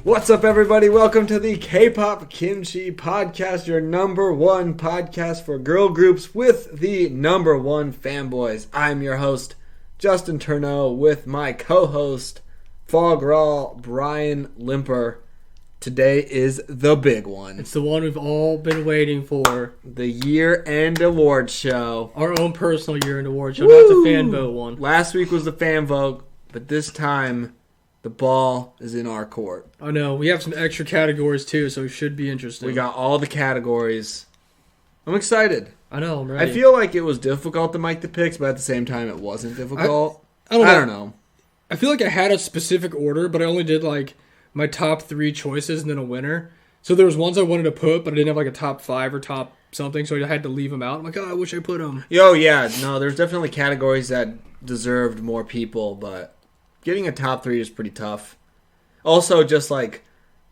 What's up, everybody? Welcome to the Kpop-Kimchi podcast, your number one podcast for girl groups with the number one fanboys. I'm your host, Justin Turneau, with my co-host, Fog Raw, Brian Limper. Today is the big one. It's the one we've all been waiting for. The year-end award show. Our own personal year-end award show, not the fan vote one. Last week was the fan vote, but this time the ball is in our court. I know. We have some extra categories too, so it should be interesting. We got all the categories. I'm excited. I know, I'm ready. I feel like it was difficult to make the picks, but at the same time it wasn't difficult. I don't know. I feel like I had a specific order, but I only did like my top 3 choices and then a winner. So there was ones I wanted to put, but I didn't have like a top 5 or top something, so I had to leave them out. I'm like, oh, I wish I put them. Yo, yeah. No, there's definitely categories that deserved more people, but getting a top 3 is pretty tough. Also, just like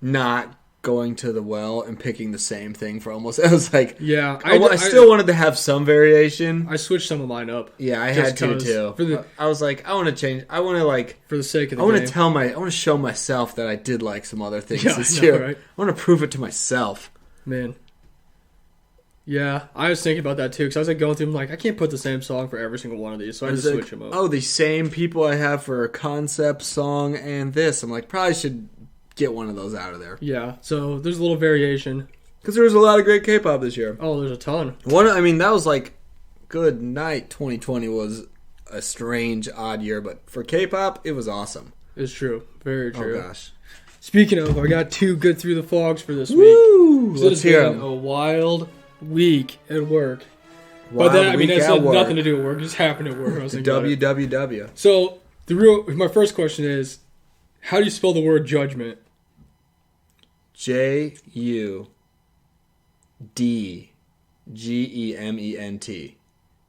not going to the well and picking the same thing for almost. I was like, yeah, I still wanted to have some variation. I switched some of mine up. Yeah, I had to too. I was like, I want to change. I want to like for the sake of the I want game. to I want to show myself that I did like some other things this year. Right? I want to prove it to myself. Man. Yeah, I was thinking about that too, because I was like going through them like, I can't put the same song for every single one of these, so I just switch them up. Oh, the same people I have for a concept song and this. I'm like, probably should get one of those out of there. Yeah, so there's a little variation. Because there was a lot of great K-pop this year. Oh, there's a ton. That was like, good night. 2020 was a strange, odd year, but for K-pop, it was awesome. It's true. Very true. Oh, gosh. Speaking of, I got 2 good through the fogs for this week. Woo! Let's hear them. A wild week at work. But that, that had nothing to do with work. It just happened at work. I was WWW. So, my first question is, how do you spell the word judgment? JUDGEMENT.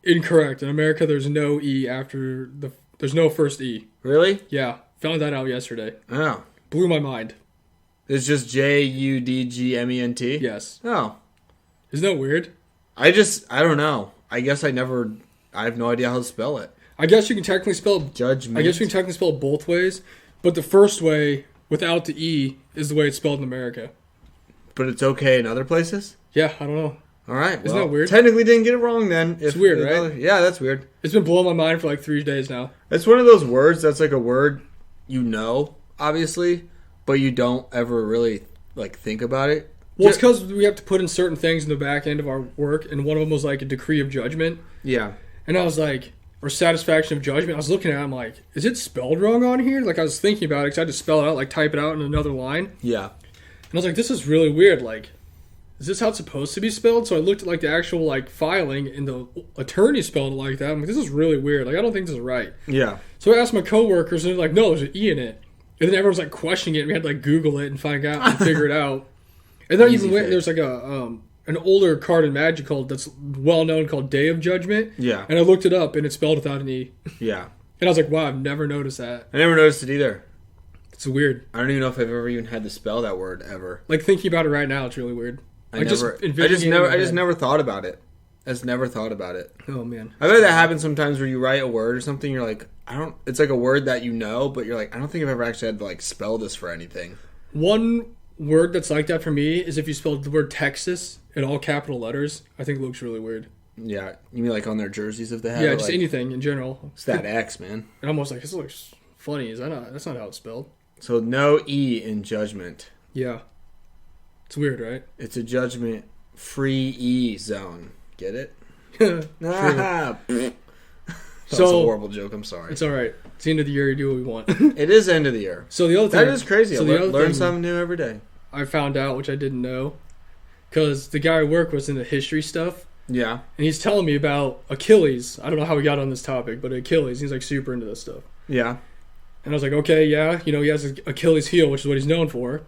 Incorrect. In America, there's no E after there's no first E. Really? Yeah. Found that out yesterday. Oh. Blew my mind. It's just JUDGMENT? Yes. Oh. Isn't that weird? I don't know. I guess I have no idea how to spell it. I guess you can technically spell judgment. I guess you can technically spell it both ways, but the first way, without the E, is the way it's spelled in America. But it's okay in other places? Yeah, I don't know. All right. Isn't that weird? Technically didn't get it wrong then. It's weird, right? Yeah, that's weird. It's been blowing my mind for like 3 days now. It's one of those words that's like a word you know, obviously, but you don't ever really like think about it. Well, it's because we have to put in certain things in the back end of our work, and one of them was like a decree of judgment. Yeah. And I was like, or satisfaction of judgment. I was looking at it, I'm like, is it spelled wrong on here? Like, I was thinking about it because I had to spell it out, like type it out in another line. Yeah. And I was like, this is really weird. Like, is this how it's supposed to be spelled? So I looked at like the actual like filing, and the attorney spelled it like that. I'm like, this is really weird. Like, I don't think this is right. Yeah. So I asked my coworkers, and they're like, no, there's an E in it. And then everyone's like questioning it. And we had to like Google it and find out and figure it out. And then even there's like an older card in Magical that's well known called Day of Judgment. Yeah. And I looked it up, and it's spelled without an E. Yeah. And I was like, wow, I've never noticed that. I never noticed it either. It's weird. I don't even know if I've ever even had to spell that word ever. Like, thinking about it right now, it's really weird. I just never thought about it. I just never thought about it. Oh, man. I bet that happens sometimes where you write a word or something, you're like, it's like a word that you know, but you're like, I don't think I've ever actually had to like spell this for anything. One word that's like that for me is if you spelled the word Texas in all capital letters. I think it looks really weird. Yeah. You mean like on their jerseys if they have it? Yeah, it? just like, anything in general. It's that X, man. And I'm almost like, this looks funny. That's not how it's spelled. So no E in judgment. Yeah. It's weird, right? It's a judgment-free E zone. Get it? That's a horrible joke. I'm sorry. It's all right. It's the end of the year. You do what we want. It is the end of the year. So the other thing... That is crazy. So learn something new every day. I found out, which I didn't know, because the guy I work was into history stuff. Yeah. And he's telling me about Achilles. I don't know how we got on this topic, but Achilles, he's like super into this stuff. Yeah. And I was like, okay, yeah. He has his Achilles heel, which is what he's known for.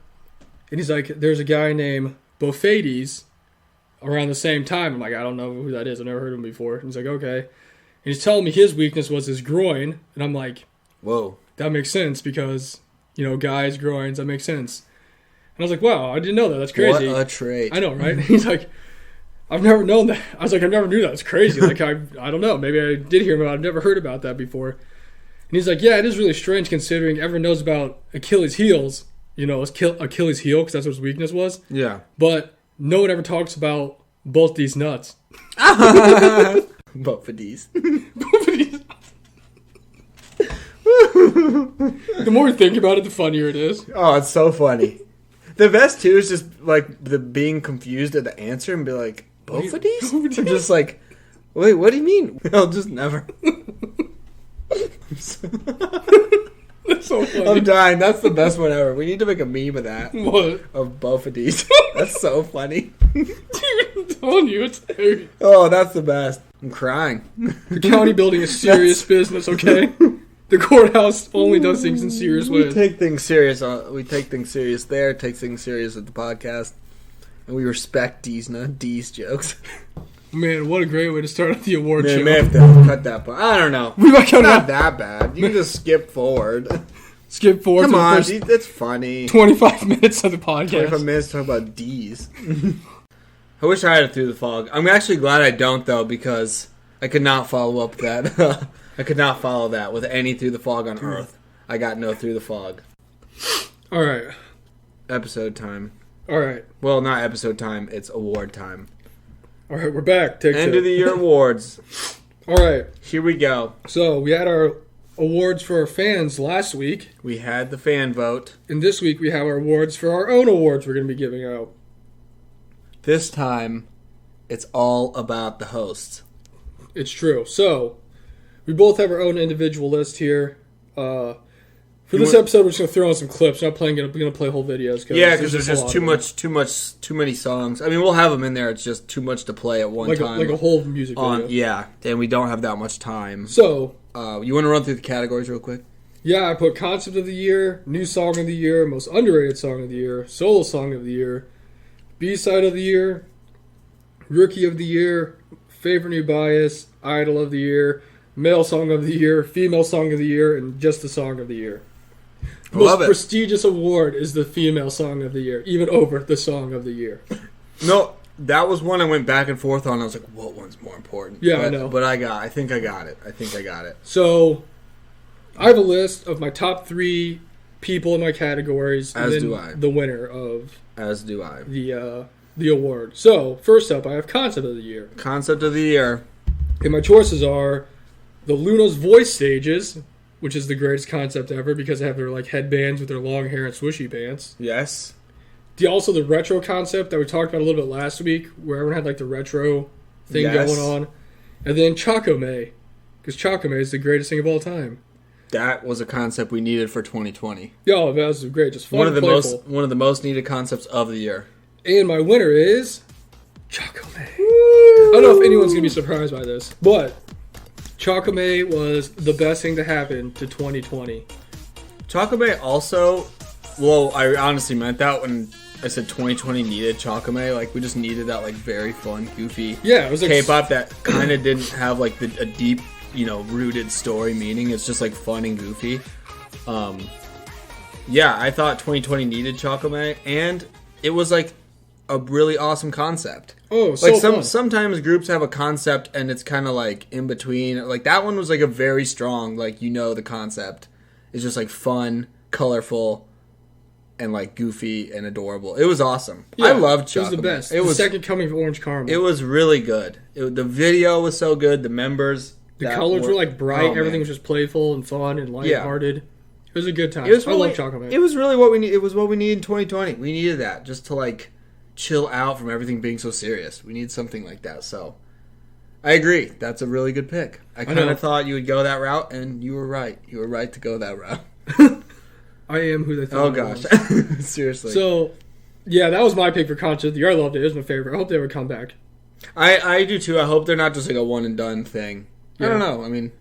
And he's like, there's a guy named Bophades around the same time. I'm like, I don't know who that is. I've never heard of him before. And he's like, okay. And he's telling me his weakness was his groin. And I'm like, whoa. That makes sense because, guys, groins, that makes sense. And I was like, wow, I didn't know that. That's crazy. What a trait. I know, right? He's like, I've never known that. I was like, I never knew that. It's crazy. Like, I don't know. Maybe I did hear about it. I've never heard about that before. And he's like, yeah, it is really strange considering everyone knows about Achilles' heels, Achilles' heel because that's what his weakness was. Yeah. But no one ever talks about both these nuts. Both of these. The more you think about it, the funnier it is. Oh, it's so funny. The best too is just like the being confused at the answer and be like, both of these? I'm just like, wait, what do you mean? I'll just never. That's so funny. I'm dying. That's the best one ever. We need to make a meme of that. What? Of both of these. That's so funny. Dude, I'm telling you, it's hilarious. Oh, that's the best. I'm crying. The county building is serious business, okay? The courthouse only does things in serious ways. We take things serious. We take things serious there. Take things serious at the podcast, and we respect D's jokes. Man, what a great way to start out the award show. We may have to cut that part. I don't know. We might cut it's not that bad. You can just skip forward. Skip forward. Come to on, the first it's funny. 25 minutes of the podcast. 25 minutes talking about D's. I wish I had it through the fog. I'm actually glad I don't though, because I could not follow up that. I could not follow that with any through the fog on Earth. I got no through the fog. All right. Episode time. All right. Well, not episode time. It's award time. All right, we're back. End of the year awards. All right. Here we go. So we had our awards for our fans last week. We had the fan vote. And this week we have our awards for our own awards we're going to be giving out. This time, it's all about the hosts. It's true. So, we both have our own individual list here. For this episode, we're just going to throw in some clips. We're not going to play whole videos. Yeah, because there's just too many songs. I mean, we'll have them in there. It's just too much to play at one time. Like a whole music video. Yeah, and we don't have that much time. So, you want to run through the categories real quick? Yeah, I put Concept of the Year, New Song of the Year, Most Underrated Song of the Year, Solo Song of the Year, B-Side of the Year, Rookie of the Year, Favorite New Bias, Idol of the Year, Male Song of the Year, Female Song of the Year, and Just the Song of the Year. The most prestigious award is the Female Song of the Year, even over the Song of the Year. No, that was one I went back and forth on. I was like, what one's more important? Yeah, I know. But I think I got it. So, I have a list of my top 3 people in my categories. As and do then I. The winner of... As do I. The award. So, first up, I have Concept of the Year. Concept of the Year. And my choices are the Luna's Voice Stages, which is the greatest concept ever because they have their like headbands with their long hair and swooshy pants. Yes. Also the retro concept that we talked about a little bit last week, where everyone had like the retro thing going on. And then Chocomay, because Chocomay is the greatest thing of all time. That was a concept we needed for 2020. Yeah, that was great. Just fun one of the playful. one of the most needed concepts of the year. And my winner is Chocomay. I don't know if anyone's gonna be surprised by this, but Chocomay was the best thing to happen to 2020. Chocomay also, well, I honestly meant that when I said 2020 needed Chocomay. Like, we just needed that, like, very fun, goofy it was like K-pop that kind of didn't have, like, a deep, rooted story meaning. It's just, like, fun and goofy. Yeah, I thought 2020 needed Chocomay, and it was, like, a really awesome concept. Oh, so fun. Sometimes groups have a concept and it's kind of like in between. Like that one was like a very strong, like the concept. It's just like fun, colorful, and like goofy and adorable. It was awesome. Yeah, I loved Chocomay. It was the best. It was the second coming of Orange Caramel. It was really good. The video was so good. The members, the colors were like bright. Everything was just playful and fun and lighthearted. Yeah. It was a good time. I love Chocomay. It was really what we need. It was what we needed in 2020. We needed that just to like chill out from everything being so serious. We need something like that. So I agree. That's a really good pick. I kind of thought you would go that route, and you were right. You were right to go that route. I am who they thought. Oh gosh, seriously. So yeah, that was my pick for Concept of the Year. I loved it. It was my favorite. I hope they would come back. I do too. I hope they're not just like a one and done thing. Yeah. I don't know. I mean,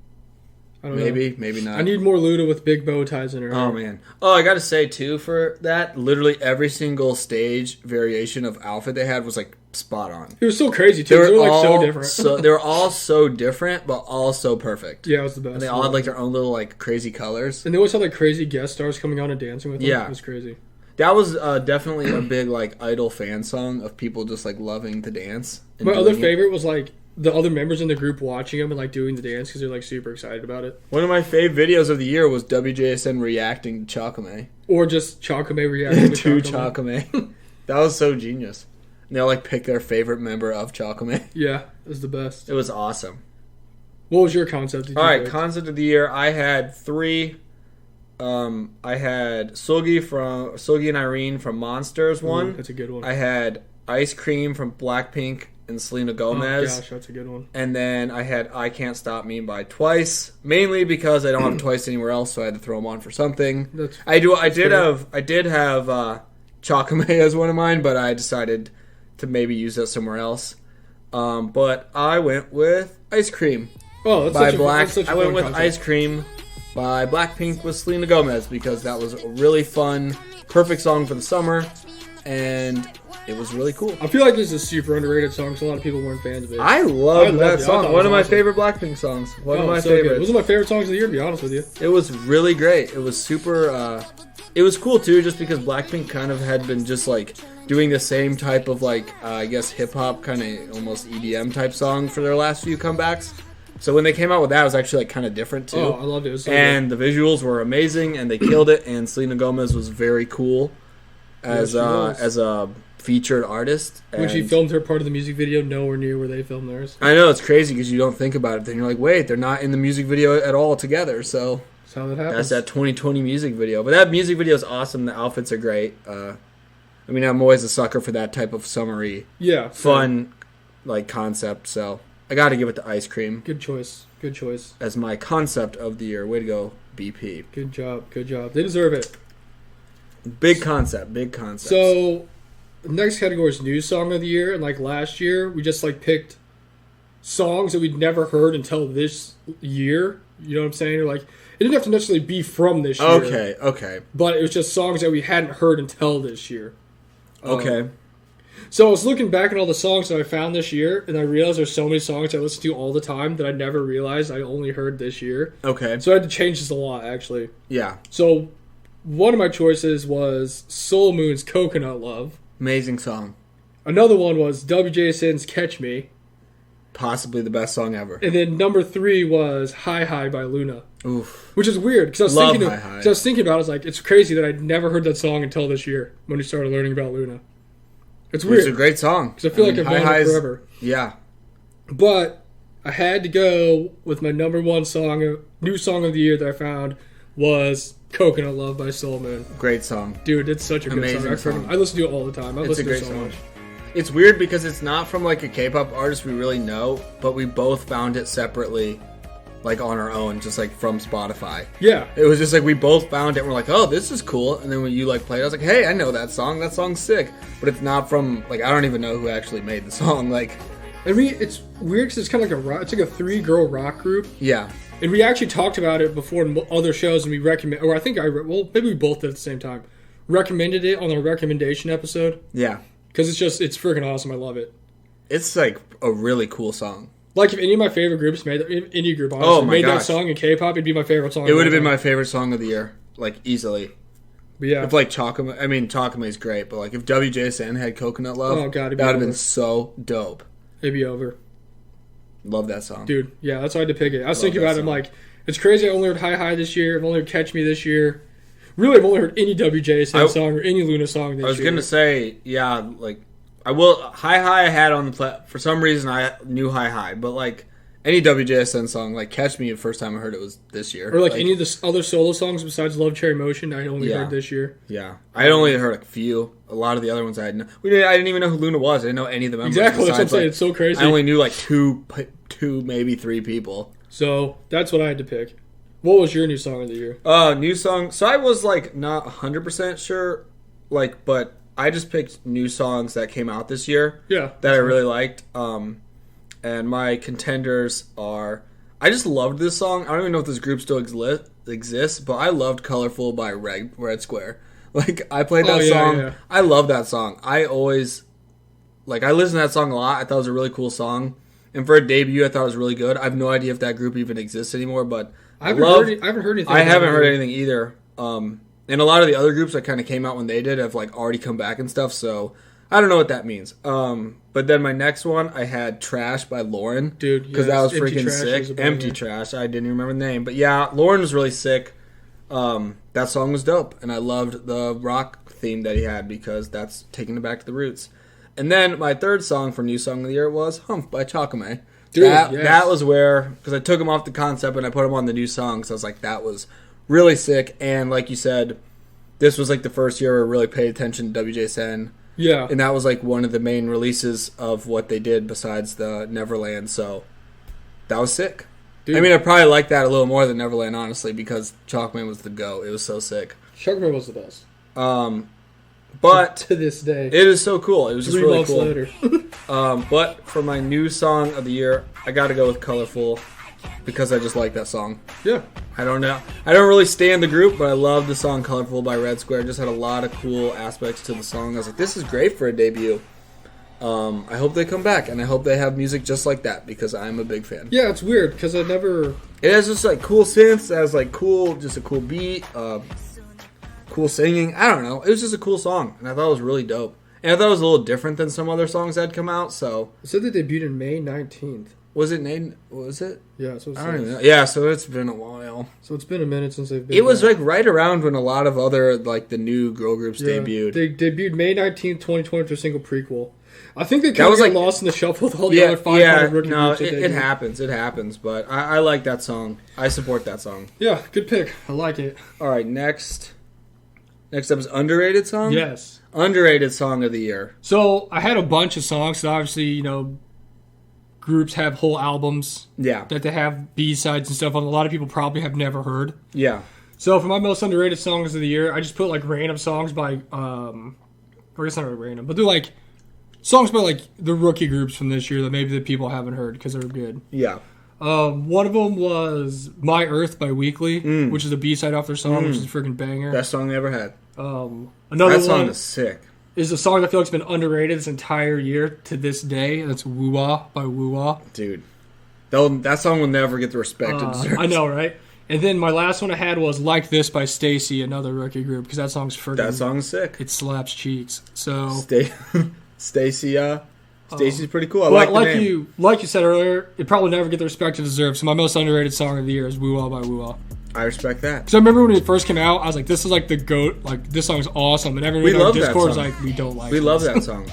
maybe not. I need more Luda with big bow ties in her hair. Oh man. Oh, I gotta say too, for that, literally every single stage variation of outfit they had was like spot on. It was so crazy too. They were like so different. They were all so different, but all so perfect. Yeah, it was the best. And they all had like their own little like crazy colors. And they always had like crazy guest stars coming on and dancing with them. Yeah, it was crazy. That was definitely a big like idol fan song of people just like loving to dance. My other favorite was like the other members in the group watching them and like doing the dance because they're like super excited about it. One of my fave videos of the year was WJSN reacting to Chakame. Or just Chakame reacting to Chakame. That was so genius. And they'll like pick their favorite member of Chakame. Yeah, it was the best. It was awesome. What was your concept? All right, concept of the year. I had 3. I had Sogi and Irene from Monsters one. Ooh, that's a good one. I had Ice Cream from Blackpink and Selena Gomez. Oh gosh, that's a good one. And then I had I Can't Stop Me by Twice, mainly because I don't have Twice anywhere else, so I had to throw them on for something. I did have Chakame as one of mine, but I decided to maybe use that somewhere else. But I went with Ice Cream. Oh, that's by such Black. A I went with concept. Ice Cream by Blackpink with Selena Gomez because that was a really fun, perfect song for the summer, and it was really cool. I feel like this is a super underrated song, so a lot of people weren't fans of it. I loved that song. One of my awesome. favorite Blackpink songs. One of my so favorites. Good. It was one of my favorite songs of the year, to be honest with you. It was really great. It was super. It was cool too, just because Blackpink kind of had been just like doing the same type of like I guess hip hop kind of almost EDM type song for their last few comebacks. So when they came out with that, it was actually like kind of different too. Oh, I loved it. It was so and good. The visuals were amazing, and they killed it. And Selena Gomez was very cool as a featured artist. When she filmed her part of the music video, nowhere near where they filmed theirs. I know, it's crazy because you don't think about it. Then you're like, wait, they're not in the music video at all together. So that's how that happens. That's that 2020 music video. But that music video is awesome. The outfits are great. I mean, I'm always a sucker for that type of summery, fun, like concept. So I got to give it to Ice Cream. Good choice. Good choice. As my concept of the year. Way to go, BP. Good job. Good job. They deserve it. Big concept. Big concept. So, the next category is new song of the year. And like last year, we just like picked songs that we'd never heard until this year. You know what I'm saying? Or like, it didn't have to necessarily be from this year. Okay. But it was just songs that we hadn't heard until this year. Okay. So I was looking back at all the songs that I found this year, and I realized there's so many songs I listen to all the time that I never realized I only heard this year. Okay. So I had to change this a lot, actually. Yeah. So one of my choices was Soul Moon's Coconut Love. Amazing song. Another one was WJSN's Catch Me. Possibly the best song ever. And then number 3 was Hi Hi by Luna. Oof. Which is weird, because I was thinking about it, I was like, it's crazy that I'd never heard that song until this year, when we started learning about Luna. It's weird. It's a great song. Because I feel like I've known it forever. Yeah. But I had to go with my number 1 song, new song of the year that I found was Coconut Love by Soul Moon. Great song. Dude, it's such a good song. I listen to it all the time. I listen to it so much. It's weird because it's not from like a K-pop artist we really know, but we both found it separately, like on our own, just like from Spotify. Yeah. It was just like we both found it and we're like, oh, this is cool. And then when you like played it, I was like, hey, I know that song. That song's sick. But it's not from, like, I don't even know who actually made the song. Like, and it's weird because it's kind of like it's like a 3-girl rock group. Yeah. And we actually talked about it before in other shows, and we recommend, or I think maybe we both did at the same time, recommended it on our recommendation episode. Yeah. Because it's freaking awesome. I love it. It's like a really cool song. Like if any of my favorite groups made indie group honestly made that song in K-pop, it'd be my favorite song. It would have been my favorite song of the year, like easily. But yeah, if like Chakame is great, but like if WJSN had Coconut Love, that would have been so dope. It'd be over. Love that song, dude. Yeah, that's why I had to pick it. I was thinking about it. I'm like, it's crazy. I only heard Hi Hi this year. I've only heard Catch Me this year. Really, I've only heard any WJSN song or any Luna song this year. I was gonna say, yeah, like I will. Hi Hi I had on the for some reason I knew Hi Hi, but like any WJSN song, like Catch Me, the first time I heard it was this year. Or like any of the other solo songs besides Love Cherry Motion, I only heard this year. Yeah, I only heard a few. A lot of the other ones I didn't. I didn't even know who Luna was. I didn't know any of the members. Exactly, that's what I'm saying. It's so crazy. I only knew like two, maybe 3 people. So that's what I had to pick. What was your new song of the year? New song. So I was like not 100% sure, like, but I just picked new songs that came out this year. Yeah, that I really liked. And my contenders are. I just loved this song. I don't even know if this group still exists, but I loved "Colorful" by Red Square. Like I played that song. Yeah. I love that song. I always I listened to that song a lot. I thought it was a really cool song, and for a debut, I thought it was really good. I have no idea if that group even exists anymore, but I haven't heard anything. I haven't heard anything either. And a lot of the other groups that kind of came out when they did have like already come back and stuff. So I don't know what that means. But then my next one, I had Trash by Lauren. Dude, because that was freaking sick. Empty Trash. I didn't even remember the name. But yeah, Lauren was really sick. That song was dope. And I loved the rock theme that he had because that's taking it back to the roots. And then my third song for New Song of the Year was Humph by Chakame. Dude, that was where, because I took him off the concept and I put him on the new song. So I was like, that was really sick. And like you said, this was like the first year where I really paid attention to WJSN. Yeah. And that was like one of the main releases of what they did besides the Neverland. So that was sick. Dude. I mean, I probably like that a little more than Neverland, honestly, because Chalkman was the GOAT. It was so sick. Chalkman was the best. But to this day, it is so cool. It was just really cool. 3 months later. But for my new song of the year, I got to go with Colorful because I just like that song. Yeah. I don't know. I don't really stand the group, but I love the song Colorful by Red Square. It just had a lot of cool aspects to the song. I was like, this is great for a debut. I hope they come back, and I hope they have music just like that because I'm a big fan. Yeah, it's weird because I never... It has just like cool synths. It has like just a cool beat, cool singing. I don't know. It was just a cool song, and I thought it was really dope. And I thought it was a little different than some other songs that had come out, so... It said they debuted in May 19th. Was it Nate? Was it? Yeah, so I don't even know. Yeah, so it's been a while. So it's been a minute since they've been. It was like right around when a lot of other like the new girl groups debuted. They debuted May 19th, 2020 with a single prequel. I think they kind of got lost in the shuffle with all the other 500 rookie groups. It happens. It happens. But I like that song. I support that song. Yeah, good pick. I like it. All right, next up is Underrated Song? Yes. Underrated Song of the Year. So I had a bunch of songs. So obviously, groups have whole albums that they have B-sides and stuff on. A lot of people probably have never heard. Yeah. So for my most underrated songs of the year, I just put like random songs by, I guess not really random, but they're like songs by like the rookie groups from this year that maybe the people haven't heard because they're good. Yeah. One of them was My Earth by Weekly, which is a B-side off their song, which is a freaking banger. Best song they ever had. Another that song one is sick. Is a song that I feel like's been underrated this entire year to this day. That's Woo-Wah by Woo-Wah. Dude. That song will never get the respect it deserves. I know, right? And then my last one I had was Like This by Stacy, another rookie group, because that song's freaking... That song's sick. It slaps cheeks. So... Stacy's pretty cool. I like the name. Like you said earlier, it probably never get the respect it deserves. So my most underrated song of the year is Woo-Wah by Woo-Wah. I respect that. Because I remember when it first came out, I was like, this is like the GOAT. Like, this song's awesome. And everyone on Discord is like, we don't like it. We love that song.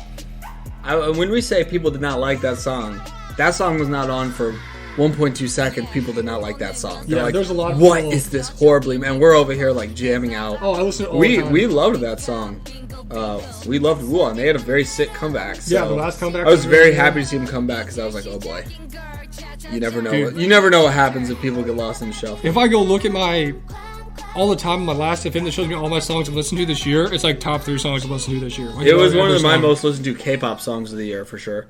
When we say people did not like that song was not on for 1.2 seconds. People did not like that song. They're like, there's a lot of what people... is this horribly, man? We're over here like jamming out. Oh, I listen to all the time. We loved that song. We loved Woo-Wah, and they had a very sick comeback. So the last comeback. I was very happy to see him come back because I was like, oh boy. You never know. You never know what happens if people get lost in the shuffle. If I go look at all the time, my last FM that shows me all my songs I've listened to this year, it's like top 3 songs I've listened to this year. Like, it was one of my most listened to K-pop songs of the year for sure.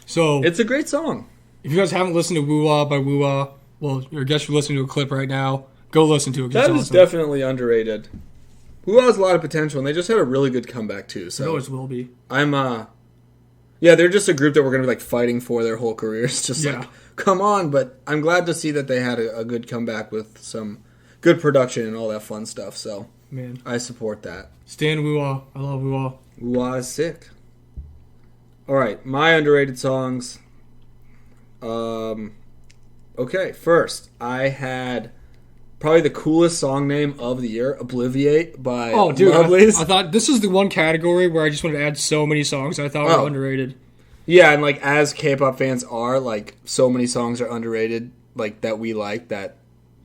So it's a great song. If you guys haven't listened to Woo-Wah by Woo-Wah, well, I guess you're listening to a clip right now. Go listen to it. That is definitely underrated. Woo-Wah has a lot of potential, and they just had a really good comeback too. So it always will be. They're just a group that we're gonna be like fighting for their whole careers. Just like, come on! But I'm glad to see that they had a good comeback with some good production and all that fun stuff. So, man, I support that. Stan Woo-Wah. I love Woo-Wah. Woo-Wah is sick. All right, my underrated songs. Okay, first I had probably the coolest song name of the year, Obliviate by Lovelyz. I thought this is the one category where I just wanted to add so many songs I thought were underrated. Yeah, and like as K-pop fans are, like so many songs are underrated, like that we like that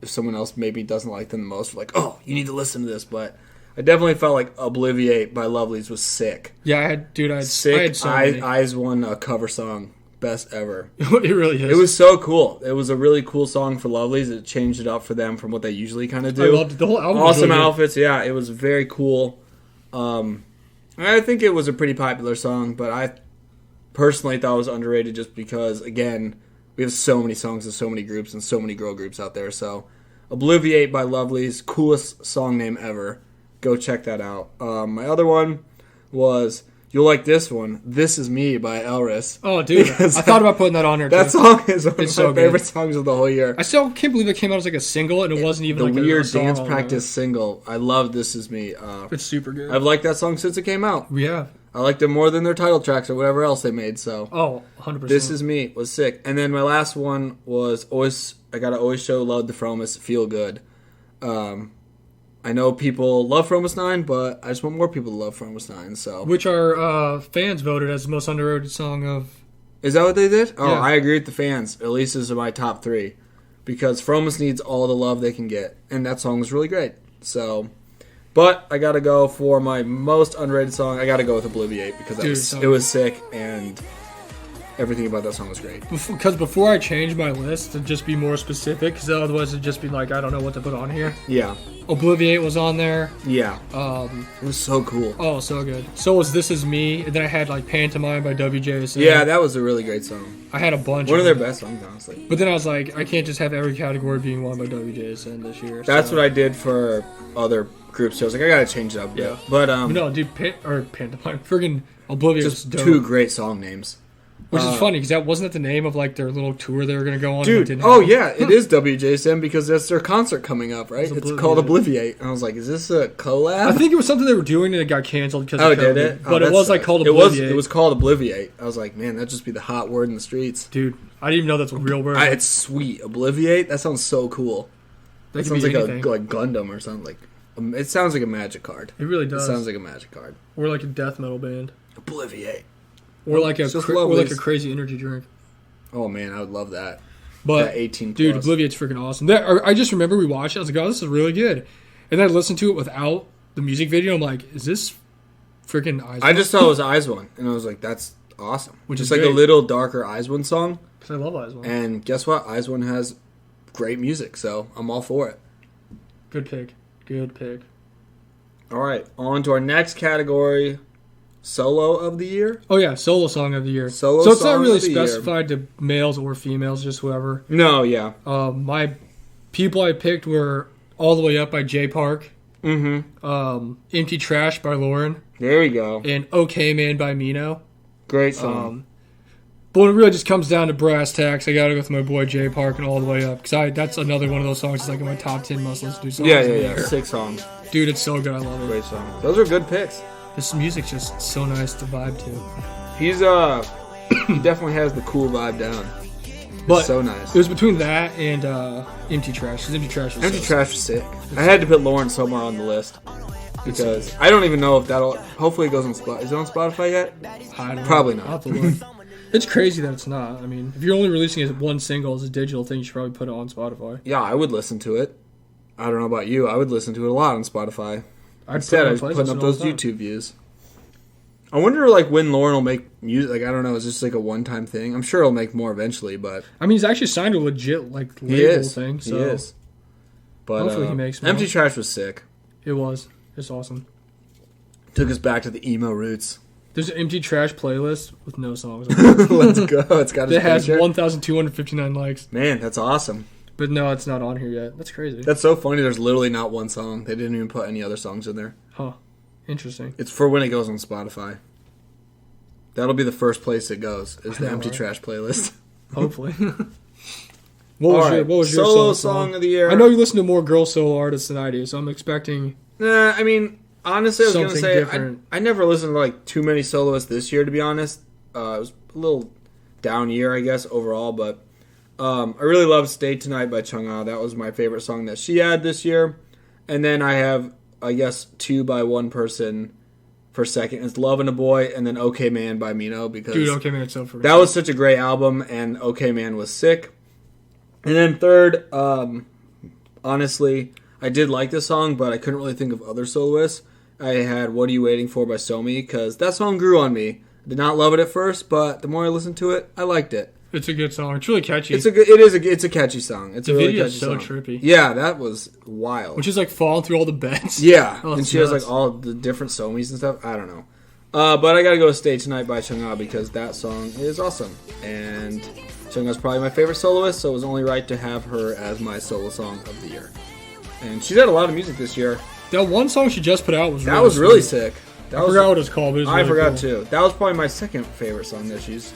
if someone else maybe doesn't like them the most, we're like, oh, you need to listen to this. But I definitely felt like Obliviate by Lovelyz was sick. Yeah, I had so many. Eyes One cover song. Best ever. It really is. It was so cool. It was a really cool song for Lovelyz. It changed it up for them from what they usually kind of do. I loved it. The whole album awesome was really outfits. Good. Yeah, it was very cool. I think it was a pretty popular song, but I personally thought it was underrated just because, again, we have so many songs and so many groups and so many girl groups out there. So, Obliviate by Lovelyz, coolest song name ever. Go check that out. My other one was... You'll like this one. This Is Me by Elris. Oh, dude. I thought about putting that on there, too. That song is one of my favorite songs of the whole year. I still can't believe it came out as like a single, and it wasn't even like a weird song dance practice single. I love This Is Me. It's super good. I've liked that song since it came out. Yeah. I liked it more than their title tracks or whatever else they made. So, 100%. This Is Me was sick. And then my last one was I gotta always show love to Fromis, Feel Good. I know people love Fromis 9, but I just want more people to love Fromis 9. So, which our fans voted as the most underrated song of. Is that what they did? Oh, yeah. I agree with the fans. At least this is my top 3. Because Fromis needs all the love they can get. And that song was really great. So, but I gotta go for my most underrated song. I gotta go with Obliviate because it was sick and everything about that song was great. Because before I change my list to just be more specific, because otherwise it'd just be like, I don't know what to put on here. Yeah. Obliviate was on there. Yeah. It was so cool. Oh, so good. So was This Is Me, and then I had like Pantomime by WJSN. Yeah, that was a really great song. I had a bunch. One of their best songs, honestly. But then I was like, I can't just have every category being won by WJSN this year. That's what I did for other groups. So I was like, I gotta change it up. Yeah. But no, dude, Pantomime, friggin' Obliviate was just dope. 2 great song names. Which is funny, because that wasn't the name of like their little tour they were going to go on. Dude, yeah, it is WJSM because that's their concert coming up, right? It's called Obliviate. And I was like, is this a collab? I think it was something they were doing and it got canceled because of COVID. Did it? But it was like called Obliviate. It was called Obliviate. I was like, man, that'd just be the hot word in the streets. Dude, I didn't even know that's a real word. It's sweet. Obliviate? That sounds so cool. That sounds like like Gundam or something. Like it sounds like a magic card. It really does. It sounds like a magic card. Or like a death metal band. Obliviate. Or like a crazy energy drink. Oh man, I would love that. But that 18 plus. Dude, Obliviate's freaking awesome. I just remember we watched it. I was like, oh, this is really good. And then I listened to it without the music video. I'm like, is this freaking Eyes One? I just thought it was Eyes One, and I was like, that's awesome. Which is like great. A little darker Eyes One song. Because I love Eyes One. And guess what? Eyes One has great music, so I'm all for it. Good pick. Good pick. All right, on to our next category. Solo of the year? Oh yeah, solo song of the year. So it's not really specified to males or females, just whoever. No, yeah. My people I picked were All the Way Up by Jay Park. Mm-hmm. Empty Trash by Lauren. There we go. And Okay Man by Mino. Great song. But when it really just comes down to brass tacks, I gotta go with my boy Jay Park and All the Way Up. Because that's another one of those songs that's like in my top 10 must listen to songs. Yeah. 6 songs. Dude, it's so good. I love it. Great song. Those are good picks. This music's just so nice to vibe to. He's he definitely has the cool vibe down. But so nice. It was between that and Empty Trash. Because Empty Trash was sick. I had to put Lauren somewhere on the list. Because I don't even know if that'll... Hopefully it goes on Spotify. Is it on Spotify yet? I don't know. Probably not. I'll have to look. It's crazy that it's not. I mean, if you're only releasing it as one single as a digital thing, you should probably put it on Spotify. Yeah, I would listen to it. I don't know about you. I would listen to it a lot on Spotify. Instead, I was putting up those YouTube views. I wonder, like, when Lauren will make music. Like, I don't know. Is this like a one-time thing? I'm sure he'll make more eventually, but... I mean, he's actually signed a legit, like, label thing, so... He is. But, hopefully he makes more. Empty Trash was sick. It was. It's awesome. Took us back to the emo roots. There's an Empty Trash playlist with no songs. Let's go. It's got It has 1,259 likes. Man, that's awesome. But no, it's not on here yet. That's crazy. That's so funny. There's literally not one song. They didn't even put any other songs in there. Huh. Interesting. It's for when it goes on Spotify. That'll be the first place it goes, is the Empty Trash playlist. Hopefully. What was your solo song of the year? I know you listen to more girl solo artists than I do, so I'm expecting... I mean, honestly, I was going to say, I never listened to like too many soloists this year, to be honest. It was a little down year, I guess, overall, but I really love Stay Tonight by Chungha. That was my favorite song that she had this year. And then I have, I guess, 2 by one person for second. It's Love and a Boy, and then Okay Man by Mino, because dude, Okay Man's so freaking that was such a great album, and Okay Man was sick. And then third, honestly, I did like this song, but I couldn't really think of other soloists. I had What Are You Waiting For by Somi, because that song grew on me. I did not love it at first, but the more I listened to it, I liked it. It's a good song. It's really catchy. It's a catchy song. It's a really catchy song. So trippy. Yeah, that was wild. When she's like falling through all the beds. Yeah, and she has like all the different Somis and stuff. I don't know. But I gotta go with Stay Tonight by Chungha, because that song is awesome. And Chungha's probably my favorite soloist, so it was only right to have her as my solo song of the year. And she's had a lot of music this year. That one song she just put out was really sick. I forgot what it's called. But it was I really forgot cool. too. That was probably my second favorite song that she's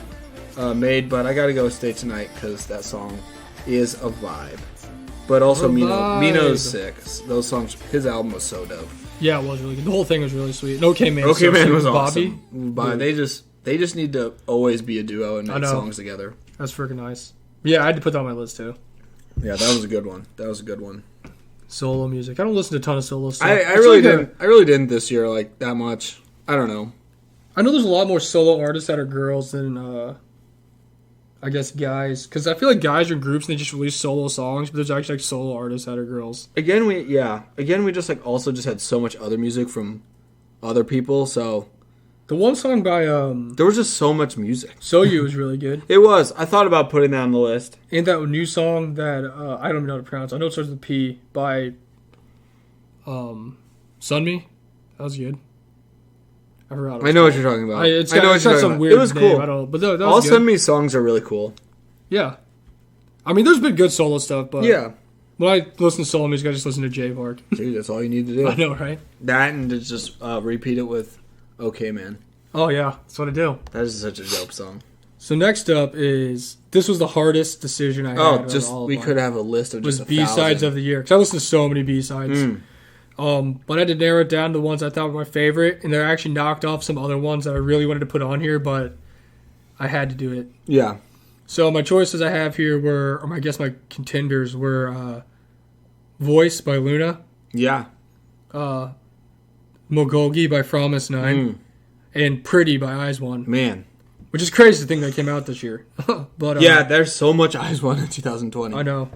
made, but I gotta go with Stay Tonight, because that song is a vibe. But also Mino's sick. Those songs, his album was so dope. Yeah, it was really good. The whole thing was really sweet. And OK Man. OK Man was Bobby. awesome. But they just need to always be a duo and make songs together. That's freaking nice. Yeah, I had to put that on my list too. Yeah, that was a good one. Solo music. I don't listen to a ton of solo stuff. I really didn't. I really didn't this year like that much. I don't know. I know there's a lot more solo artists that are girls than I guess guys, because I feel like guys are in groups and they just release solo songs, but there's actually like solo artists that are girls. Again, we just like also just had so much other music from other people. So the one song by there was just so much music. So You was really good. It was. I thought about putting that on the list. And that new song that I don't even know how to pronounce. I know it starts with a P by Sunmi. That was good. I forgot. I know what you're talking about. It's got some weird It was name. cool. I don't know, but that was all good. Sunmi songs are really cool. Yeah. I mean, there's been good solo stuff, but yeah. When I listen to solo music, I just listen to J Park. Dude, that's all you need to do. I know, right? That and to just repeat it with OK Man. Oh, yeah. That's what I do. That is such a dope song. So next up is, this was the hardest decision I had. Oh, just we could have a list of just B-sides of the year. Because I listened to so many B-sides. But I had to narrow it down to the ones I thought were my favorite, and they actually knocked off some other ones that I really wanted to put on here, but I had to do it. Yeah. So my choices I have here were, or I guess my contenders were Voice by Luna. Yeah. Mogogi by Promise9. And Pretty by Eyes One. Man. Which is crazy to think that came out this year. But yeah, there's so much Eyes One in 2020. I know.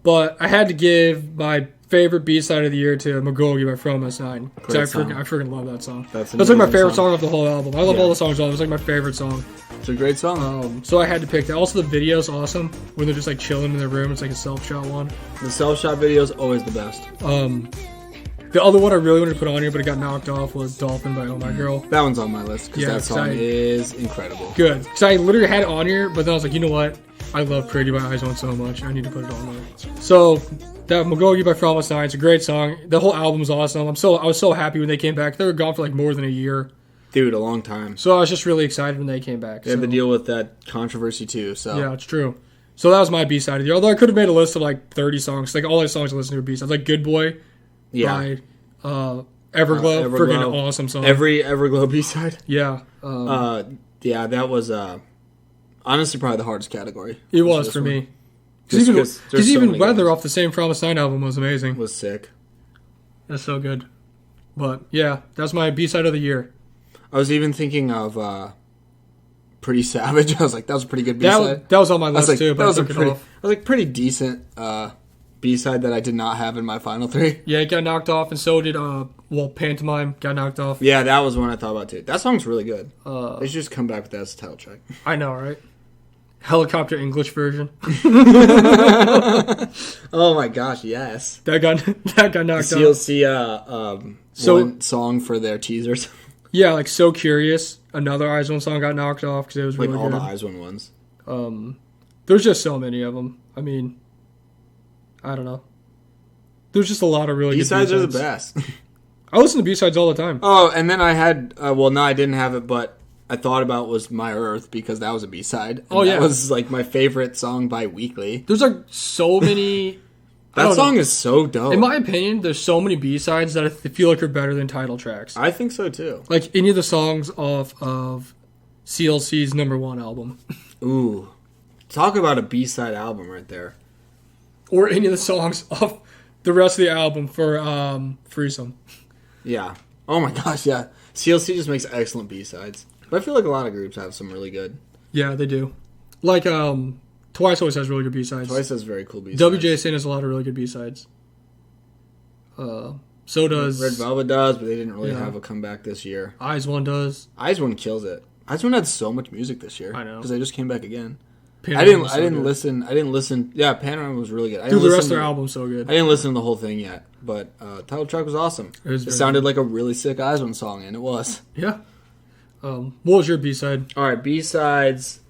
But I had to give my favorite B-side of the year to Mogogi by Promise9. Because I freaking love that song. That's like my favorite song of the whole album. I love all the songs on it. It's like my favorite song. It's a great song. So I had to pick that. Also, the video's awesome. When they're just like chilling in their room. It's like a self-shot one. The self-shot video is always the best. The other one I really wanted to put on here, but it got knocked off, was Dolphin by Oh My Girl. That one's on my list because that song is incredible. Good. Because I literally had it on here, but then I was like, you know what? I love Pretty by Eyes On so much. I need to put it on there. So, that Mogogi by Promise9, it's a great song. The whole album's awesome. I was so happy when they came back. They were gone for like more than a year. Dude, a long time. So I was just really excited when they came back. They had to deal with that controversy too. So yeah, it's true. So that was my B-side of the year. Although I could have made a list of like 30 songs. Like all the songs I listened to were B-sides. Like Good Boy by Everglow. Freaking awesome song. Every Everglow B-side. Yeah. Yeah, that was honestly probably the hardest category. It was for me. Because even Weather off the same Promise9 album was amazing. Was sick. That's so good. But yeah, that's my B-side of the year. I was even thinking of Pretty Savage. I was like, that was a pretty good B-side. That was on my list too, but that was pretty decent B-side that I did not have in my final three. Yeah, it got knocked off, and so did Pantomime got knocked off. Yeah, that was one I thought about too. That song's really good. They should just come back with that as a title track. I know, right? Helicopter English version. Oh my gosh, yes. That got knocked off. CLC one song for their teasers. Yeah, like So Curious. Another Eyes One song got knocked off because it was really like all good. the Eyes One ones. There's just so many of them. I mean, I don't know. There's just a lot of really B-sides good B-sides are the best. I listen to B-sides all the time. Oh, and then I had, no, I didn't have it, but I thought about was My Earth because that was a B-side. Oh, yeah. That was like my favorite song by Weekly. There's like so many... That song is so dope. In my opinion, there's so many B-sides that I feel like are better than title tracks. I think so too. Like any of the songs off of CLC's #1 album. Ooh. Talk about a B-side album right there. Or any of the songs off the rest of the album for Threesome. Yeah. Oh my gosh, yeah. CLC just makes excellent B-sides. But I feel like a lot of groups have some really good. Yeah, they do. Like, Twice always has really good B-sides. Twice has very cool B-sides. WJSN has a lot of really good B-sides. So does... Red Velvet does, but they didn't really have a comeback this year. Eyes One does. Eyes One kills it. Eyes One had so much music this year. I know. Because they just came back again. Panorama I didn't listen. Yeah, Panorama was really good. Dude, the rest of their album's so good. I didn't listen to the whole thing yet, but title track was awesome. It sounded like a really sick Eyes One song, and it was. Yeah. What was your B-side? All right, B-sides.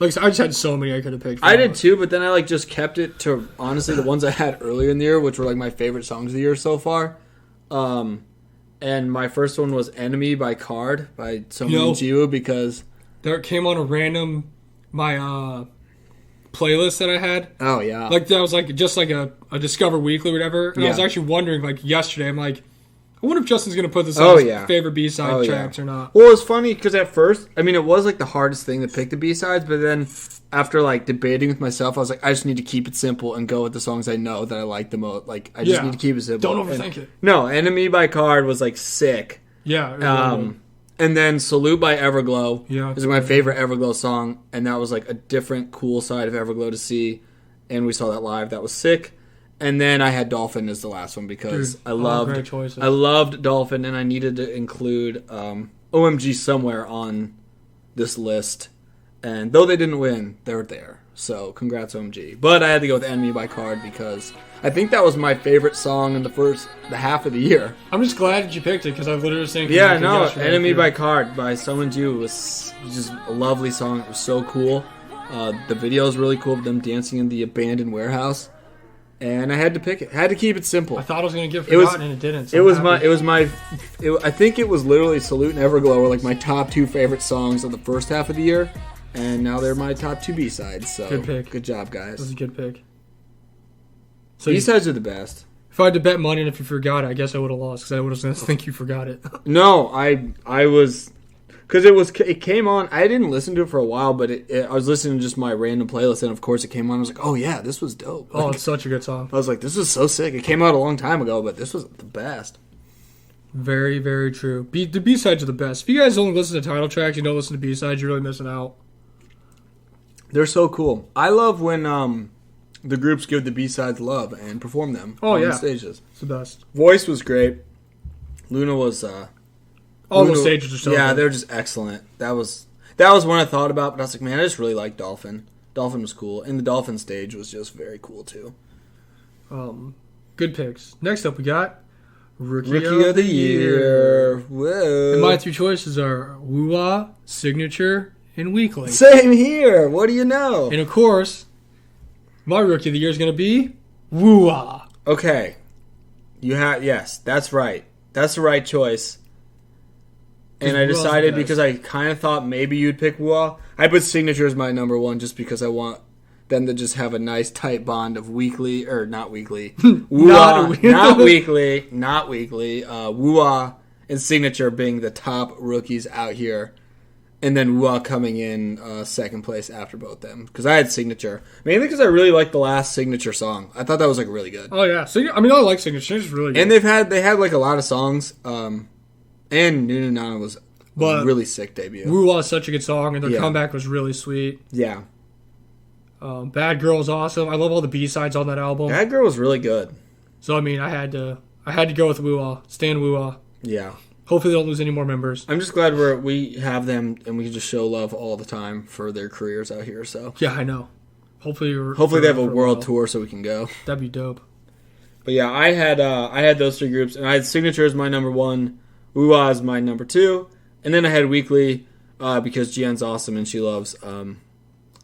Like, I just had so many I could have picked. I did too, but then I just kept it to honestly the ones I had earlier in the year, which were like my favorite songs of the year so far. And my first one was "Enemy" by Card by Someone Jiwoo because that came on a random playlist that I had. Oh yeah, like that was like just like a Discover Weekly or whatever. And I was actually wondering like yesterday. I'm like, I wonder if Justin's going to put this on his favorite B-side tracks or not. Well, it was funny because at first, I mean, it was like the hardest thing to pick the B-sides, but then after like debating with myself, I was like, I just need to keep it simple and go with the songs I know that I like the most. Like, I just need to keep it simple. Don't overthink it. No, Enemy by Card was like sick. Yeah. And then Salute by Everglow is my favorite Everglow song, and that was like a different cool side of Everglow to see, and we saw that live. That was sick. And then I had Dolphin as the last one because I loved Dolphin, and I needed to include OMG somewhere on this list. And though they didn't win, they were there. So congrats OMG. But I had to go with Enemy by Card because I think that was my favorite song in the half of the year. I'm just glad that you picked it because I literally was thinking. Yeah, no, Enemy by Card by Someone You was just a lovely song. It was so cool. The video is really cool of them dancing in the abandoned warehouse. And I had to pick it. I had to keep it simple. I thought I was going to get forgotten, and it didn't. So I think it was literally Salute and Everglow were like my top 2 favorite songs of the first half of the year, and now they're my top 2 B-sides. So good pick. Good job, guys. That was a good pick. So B-sides are the best. If I had to bet money, and if you forgot it, I guess I would have lost because I would have think you forgot it. No, I was. Because it came on. I didn't listen to it for a while, but I was listening to just my random playlist, and of course it came on. I was like, oh yeah, this was dope. Oh, it's such a good song. I was like, this is so sick. It came out a long time ago, but this was the best. Very, very true. The B-sides are the best. If you guys only listen to title tracks, you don't listen to B-sides, you're really missing out. They're so cool. I love when the groups give the B-sides love and perform them on the stages. It's the best. Voice was great. Luna was... all those stages are so good. They're just excellent. That was one I thought about, but I was like, man, I just really like Dolphin. Dolphin was cool. And the Dolphin stage was just very cool, too. Good picks. Next up, we got Rookie of the Year. Whoa. And my 3 choices are Woo-Ah, Signature, and Weekly. Same here. What do you know? And, of course, my Rookie of the Year is going to be Woo-Ah. Okay. Yes, that's right. That's the right choice. And I decided because I kind of thought maybe you'd pick Woo-Ah. I put Signature as my number 1 just because I want them to just have a nice tight bond of weekly, or not weekly. Woo-Ah, not weekly. Woo-Ah and Signature being the top rookies out here. And then Woo-Ah coming in second place after both them. Because I had Signature. Mainly because I really liked the last Signature song. I thought that was like really good. Oh yeah. I like Signature. It's really good. And they had like a lot of songs. And Nunu Nana was a really sick debut. Woo-Ah is such a good song, and their comeback was really sweet. Yeah. Bad Girl is awesome. I love all the B-sides on that album. Bad Girl was really good. So, I mean, I had to go with Woo-Ah. Stan Woo-Ah. Yeah. Hopefully they don't lose any more members. I'm just glad we have them, and we can just show love all the time for their careers out here. So yeah, I know. Hopefully they have a world tour so we can go. That'd be dope. But yeah, I had those 3 groups, and I had Signature as my number 1. Woo-Ah is my number 2, and then I had Weekly because Gian's awesome and she loves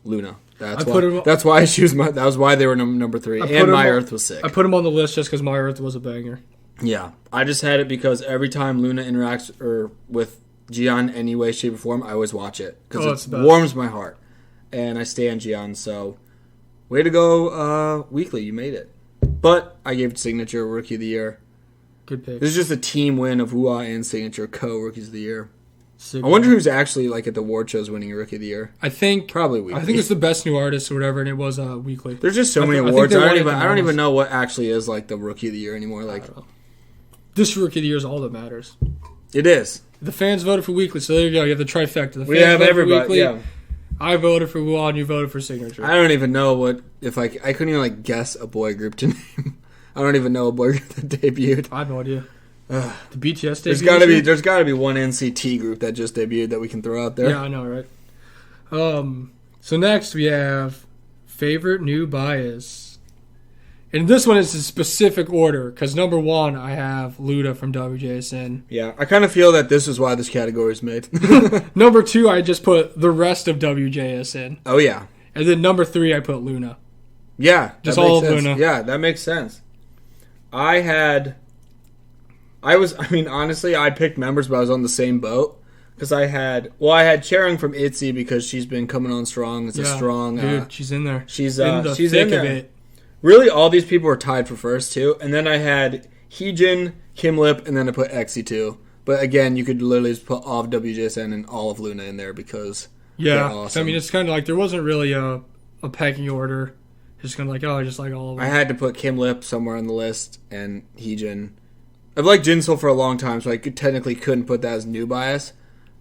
Luna. That's why she was that was why they were number 3. And My Earth was sick. I put him on the list just because My Earth was a banger. Yeah, I just had it because every time Luna interacts with Gian in any way, shape, or form, I always watch it because it warms my heart, and I stand Gian. So, way to go, Weekly, you made it. But I gave Signature Rookie of the Year. Good pick. This is just a team win of Woo-Ah and Signature co-Rookies of the Year. I wonder who's actually like at the award shows winning Rookie of the Year. I think probably Weekly. I think it's the best new artist or whatever, and it was Weekly. There's just so many awards. I don't even know what actually is like the Rookie of the Year anymore. Like this Rookie of the Year is all that matters. It is. The fans voted for Weekly, so there you go. You have the trifecta. We have everybody. Yeah. I voted for Woo-Ah, and you voted for Signature. I don't even know I couldn't even like guess a boy group to name. I don't even know a boy group that debuted. I have no idea. The BTS debuted. There's got to be one NCT group that just debuted that we can throw out there. Yeah, I know, right? So next we have favorite new bias, and this one is a specific order because number 1 I have Luda from WJSN. Yeah, I kind of feel that this is why this category is made. Number 2 I just put the rest of WJSN. Oh yeah, and then number 3 I put Luna. Yeah, just all of sense. Luna. Yeah, that makes sense. Honestly, I picked members, but I was on the same boat. Because I had Charing from ITZY because she's been coming on strong. It's a strong... dude, she's in there. She's in there. Really, all these people were tied for first, too. And then I had Heejin, Kim Lip, and then I put XC2. But again, you could literally just put all of WJSN and all of Luna in there because they're awesome. I mean, it's kind of like there wasn't really a pecking order. Just kind of like, I just like all of them. I had to put Kim Lip somewhere on the list and Heejin. I've liked Jinsoul for a long time, so I technically couldn't put that as new bias.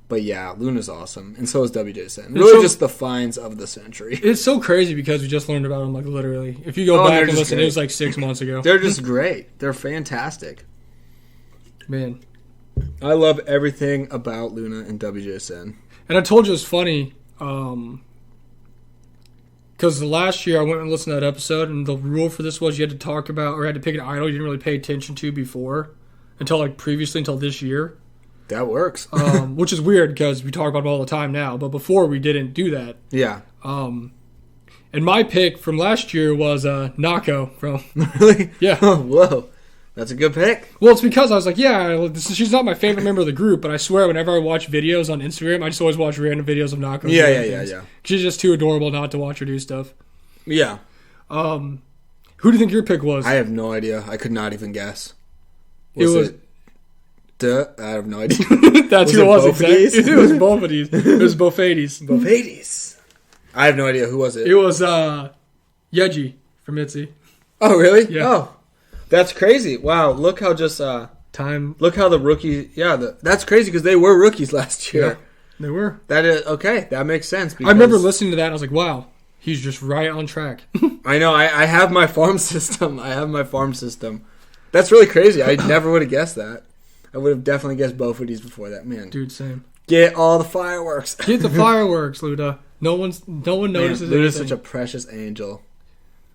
But yeah, Luna's awesome, and so is WJSN. Really, just the finds of the century. It's so crazy because we just learned about them, like, literally. If you go back and listen, it was like 6 months ago. They're just great. They're fantastic. Man. I love everything about Luna and WJSN. And I told you it's funny, because the last year I went and listened to that episode, and the rule for this was you had to talk about, or had to pick an idol you didn't really pay attention to before, until this year. That works. Which is weird because we talk about them all the time now, but before we didn't do that. Yeah. And my pick from last year was Nako from. Really? Yeah. Oh, whoa. That's a good pick. Well, it's because I was like, she's not my favorite member of the group, but I swear whenever I watch videos on Instagram, I just always watch random videos of Nako. Yeah. She's just too adorable not to watch her do stuff. Yeah. Who do you think your pick was? I have no idea. I could not even guess. I have no idea. That's who it was, exactly. It was both of these. It was Bofades. Bofades. I have no idea. Who was it? It was Yeji from ITZY. Oh, really? Yeah. Oh, that's crazy. Wow, look how just... time. Look how the rookie... Yeah, that's crazy because they were rookies last year. Yeah, they were. That is... Okay, that makes sense. I remember listening to that and I was like, wow, he's just right on track. I know. I have my farm system. That's really crazy. I never would have guessed that. I would have definitely guessed both of these before that, man. Dude, same. Get all the fireworks. Get the fireworks, Luda. No one notices anything. Luda's such a precious angel.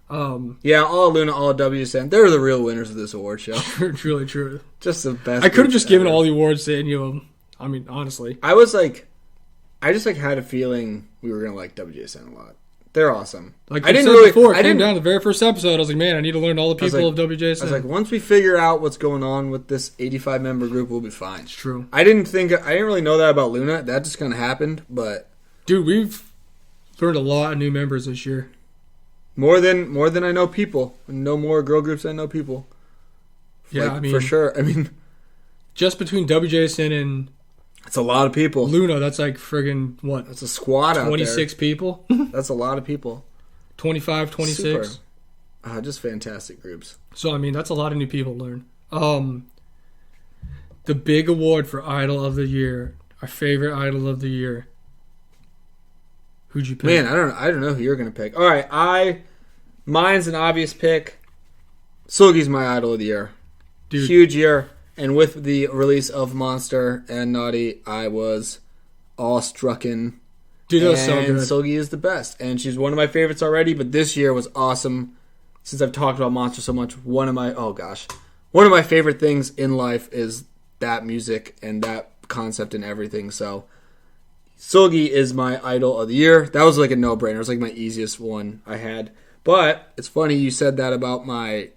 Yeah, all Luna, all WSN. They're the real winners of this award show. Truly true. Just the best. I could have just given all the awards to any of them. I mean, honestly. I just had a feeling we were gonna like WSN a lot. They're awesome. Like I didn't really. Before it came down to the very first episode, I was like, man, I need to learn all the people of WJSN. I was like, once we figure out what's going on with this 85 member group, we'll be fine. It's true. I didn't really know that about Luna. That just kind of happened, but dude, we've learned a lot of new members this year. More than I know people. No more girl groups I know people. Yeah, I mean, for sure. I mean, just between WJSN and it's a lot of people. Luna, that's like friggin' what? That's a squad 26 out there. 26 people? That's a lot of people. 25, 26. Just fantastic groups. So, I mean, that's a lot of new people to learn. The big award for Idol of the Year, our favorite Idol of the Year. Who'd you pick? Man, I don't know who you're going to pick. All right, mine's an obvious pick. Seulgi's my Idol of the Year. Dude. Huge year. And with the release of Monster and Naughty, I was awestrucken. Dude, that was so good. Seulgi is the best. And she's one of my favorites already, but this year was awesome. Since I've talked about Monster so much, one of my favorite things in life is that music and that concept and everything. So Seulgi is my Idol of the Year. That was like a no-brainer. It was like my easiest one I had. But it's funny you said that about my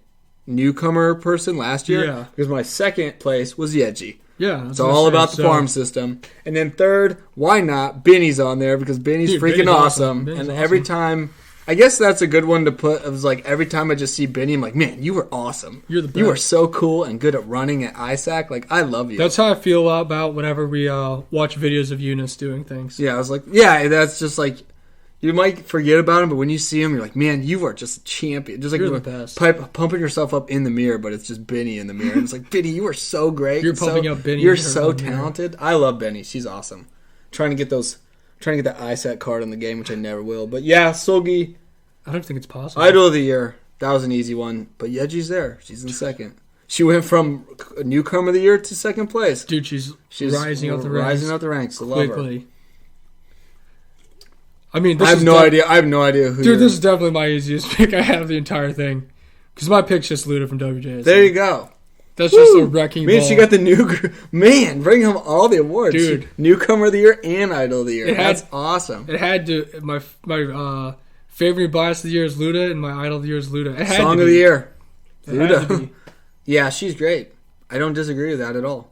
newcomer person last year. Yeah. Because my second place was Yeji. Yeah. It's all about the farm system. And then third, why not? Benny's on there because Benny's freaking awesome. And every time, I guess that's a good one to put. It was like every time I just see Benny, I'm like, man, you were awesome. You're the best. You are so cool and good at running at ISAC. Like, I love you. That's how I feel about whenever we watch videos of Eunice doing things. Yeah, I was like, yeah, that's just like, you might forget about him, but when you see him, you're like, man, you are just a champion. Just like you're the best. Pumping yourself up in the mirror, but it's just Benny in the mirror. And it's like, Benny, you are so great. You're pumping up Benny. You're so talented. I love Benny. She's awesome. Trying to get that ISAT card in the game, which I never will. But yeah, Seulgi. I don't think it's possible. Idol of the Year. That was an easy one. But Yeji's there. She's in second. She went from newcomer of the year to second place. Dude, she's rising up the ranks. Rising up the ranks. I love her. I mean, I have no idea who. Dude, this is definitely my easiest pick I have the entire thing. Because my pick's just Luda from WJS. There you go. That's just a wrecking ball. Man, she got the man, bring home all the awards. Dude. Newcomer of the year and Idol of the year. That's awesome. It had to. My favorite bias of the year is Luda, and my Idol of the year is Luda. It had Song to of be. the year. Luda. Yeah, she's great. I don't disagree with that at all.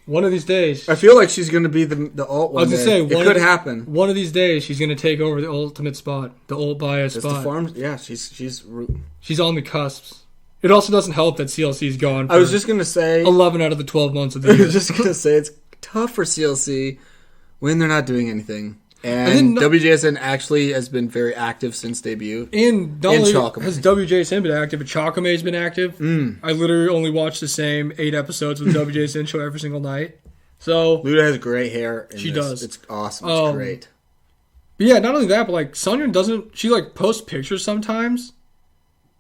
One of these days, I feel like she's going to be the alt one. I was going to say, it could happen. One of these days, she's going to take over the ultimate spot, the alt bias spot. The farm, yeah, she's on the cusps. It also doesn't help that CLC's gone. I was just gonna say 11 out of the 12 months of the I year. was just gonna say it's tough for CLC when they're not doing anything. And WJSN actually has been very active since debut. And not only has WJSN been active, but Chakame's been active. I literally only watch the same 8 episodes of the WJSN show every single night. So Luda has great hair. She does. It's awesome. It's great. But yeah, not only that, but like Sunyeon doesn't. She like posts pictures sometimes,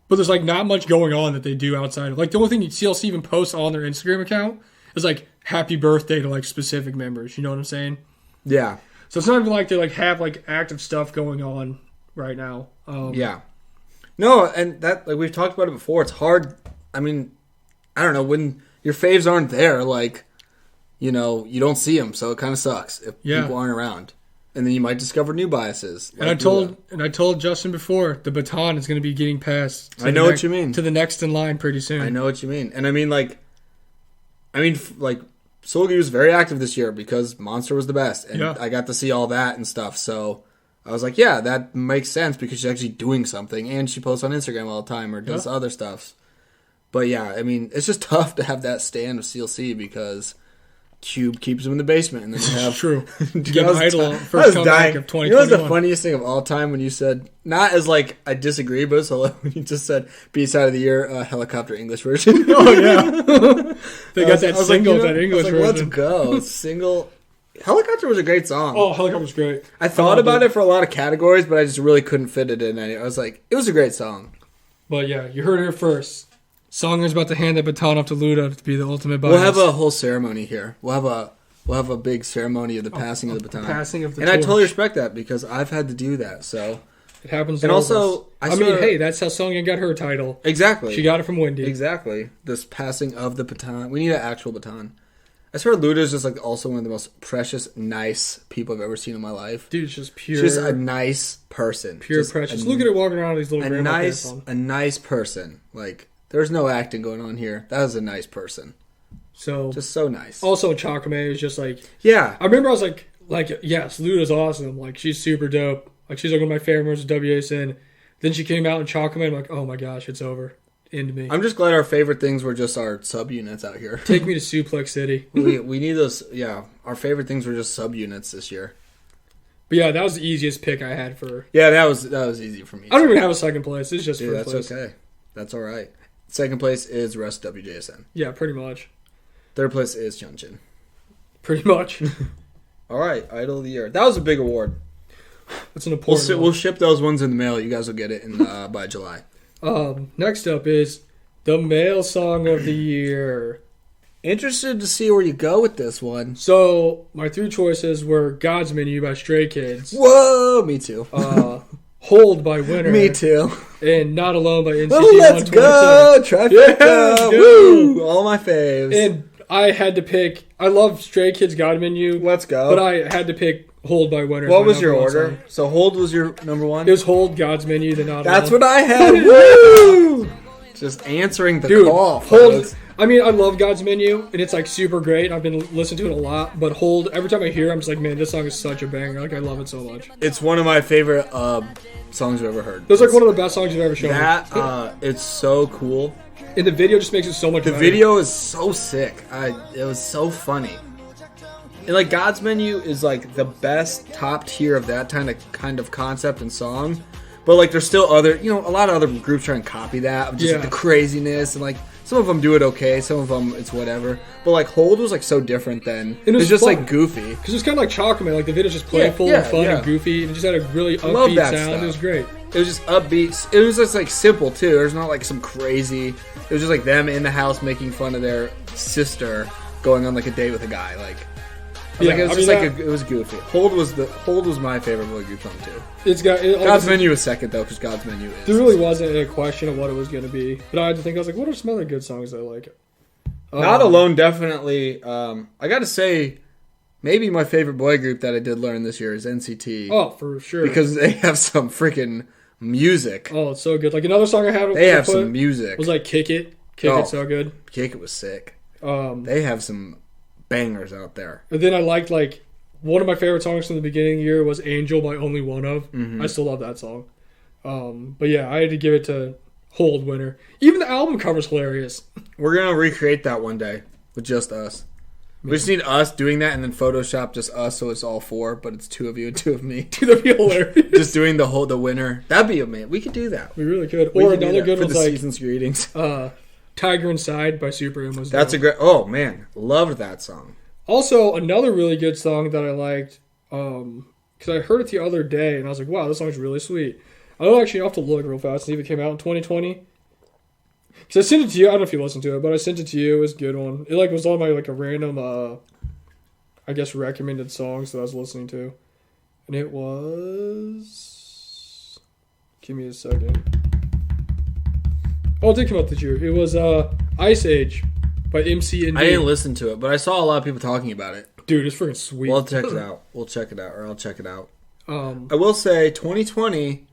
but there's like not much going on that they do outside of like the only thing CLC even posts on their Instagram account is like happy birthday to like specific members. You know what I'm saying? Yeah. So it's not even like they like have like active stuff going on right now. Yeah. No, and that like we've talked about it before. It's hard. I mean, I don't know when your faves aren't there. Like, you know, you don't see them, so it kind of sucks if people aren't around. And then you might discover new biases. Like and I told Justin before the baton is going to be getting passed. I know what you mean. To the next in line pretty soon. I know what you mean, and I mean like Solgi was very active this year because Monster was the best, and I got to see all that and stuff. So I was like, yeah, that makes sense because she's actually doing something, and she posts on Instagram all the time or does other stuff. But yeah, I mean, it's just tough to have that stand of CLC because Cube keeps him in the basement, and then you have true. Get Idol first comeback of 2021. You know what's the funniest thing of all time when you said not as like I disagree, but so when you just said B-side of the year helicopter English version. Oh yeah, they got that single, that English version. Let's go single. Helicopter was a great song. Oh, Helicopter was great. I thought about it for a lot of categories, but I just really couldn't fit it in any. I was like, it was a great song. But yeah, you heard it here first. Songer's about to hand the baton off to Luda to be the ultimate bias. We'll have a whole ceremony here. We'll have a big ceremony of the passing of the baton. Passing of the torch. I totally respect that because I've had to do that. So it happens. And also, I mean, hey, that's how Songyun got her title. Exactly. She got it from Wendy. Exactly. This passing of the baton. We need an actual baton. I swear Luda is just like also one of the most precious, nice people I've ever seen in my life. Dude, it's just pure. She's a nice person. Pure just precious. Look at her walking around with these little a nice person. Like, there's no acting going on here. That was a nice person. So just so nice. Also, Chakame is just like, yeah. I remember I was like yes, Luda's awesome. Like, she's super dope. Like, she's like one of my favorite members of WSN. Then she came out in Chakame. I'm like, oh my gosh, it's over. End me. I'm just glad our favorite things were just our subunits out here. Take me to Suplex City. we need those. Yeah, our favorite things were just subunits this year. But yeah, that was the easiest pick I had for. Yeah, that was easy for me. I don't even have a second place. It's just first place. That's okay. That's all right. Second place is rest WJSN. Yeah, pretty much. Third place is Hyunchin. Pretty much. All right, Idol of the Year. That was a big award. That's an important one. We'll ship those ones in the mail. You guys will get it in by July. Next up is the male song of the year. Interested to see where you go with this one. So my 3 choices were God's Menu by Stray Kids. Whoa, me too. Hold by Winner. Me too. And Not Alone by NCT 127. Let's go! Trifecta! Yeah, woo! All my faves. And I had to pick. I love Stray Kids' God Menu. Let's go. But I had to pick Hold by Winner. What was your order? Song. So Hold was your number one? It was Hold, God's Menu, then Not Alone. That's what I had. Woo! Just answering the call. Hold. I mean, I love God's Menu, and it's like super great. I've been listening to it a lot, but Hold, every time I hear it, I'm just like, man, this song is such a banger. Like, I love it so much. It's one of my favorite songs I've ever heard. It's like one of the best songs you've ever shown me. It's so cool. And the video just makes it so much better. The video is so sick. It was so funny. And like God's Menu is like the best top tier of that kind of concept and song. But like there's still other, a lot of other groups try and copy that of just like the craziness, and like some of them do it okay, some of them it's whatever. But like Hold was like so different than it was just fun. Like goofy because it's kind of like Chakame, like the video's just playful and fun and goofy, and it just had a really upbeat sound. Stuff. It was great. It was just upbeat. It was just like simple too. There's not like some crazy. It was just like them in the house making fun of their sister going on like a date with a guy. Like. It was goofy. Hold was my favorite boy group song too. God's Menu is second though because God's Menu is. There really wasn't a question of what it was going to be, but I had to think. I was like, what are some other good songs I like? Not Alone, definitely. I got to say, maybe my favorite boy group that I did learn this year is NCT. Oh, for sure, because they have some freaking music. Oh, it's so good. Like another song I had. They have some music. Was like Kick It. It's so good. Kick It was sick. They have some bangers out there. And then I liked like one of my favorite songs from the beginning of the year was Angel by Only One Of. I still love that song. But yeah, I had to give it to Hold winner. Even the album cover's hilarious. We're going to recreate that one day with just us. We just need us doing that and then Photoshop just us so it's all 4, but it's 2 of you and 2 of me. That'd be hilarious. Just doing the winner. That'd be amazing. We could do that. We really could. Or another good one's like season's greetings. Tiger Inside by Super M was That's a great. Oh man, loved that song. Also, another really good song that I liked, because I heard it the other day and I was like, wow, this song's really sweet. I don't actually have to look real fast and see if it came out in 2020. Because I sent it to you. I don't know if you listened to it, but I sent it to you. It was a good one. It was on my a random, I guess, recommended songs that I was listening to. And it was... Give me a second. Oh, it did come out this year. It was Ice Age by MC and I didn't listen to it, but I saw a lot of people talking about it. Dude, it's freaking sweet. We'll check it out. Or I'll check it out. I will say 2020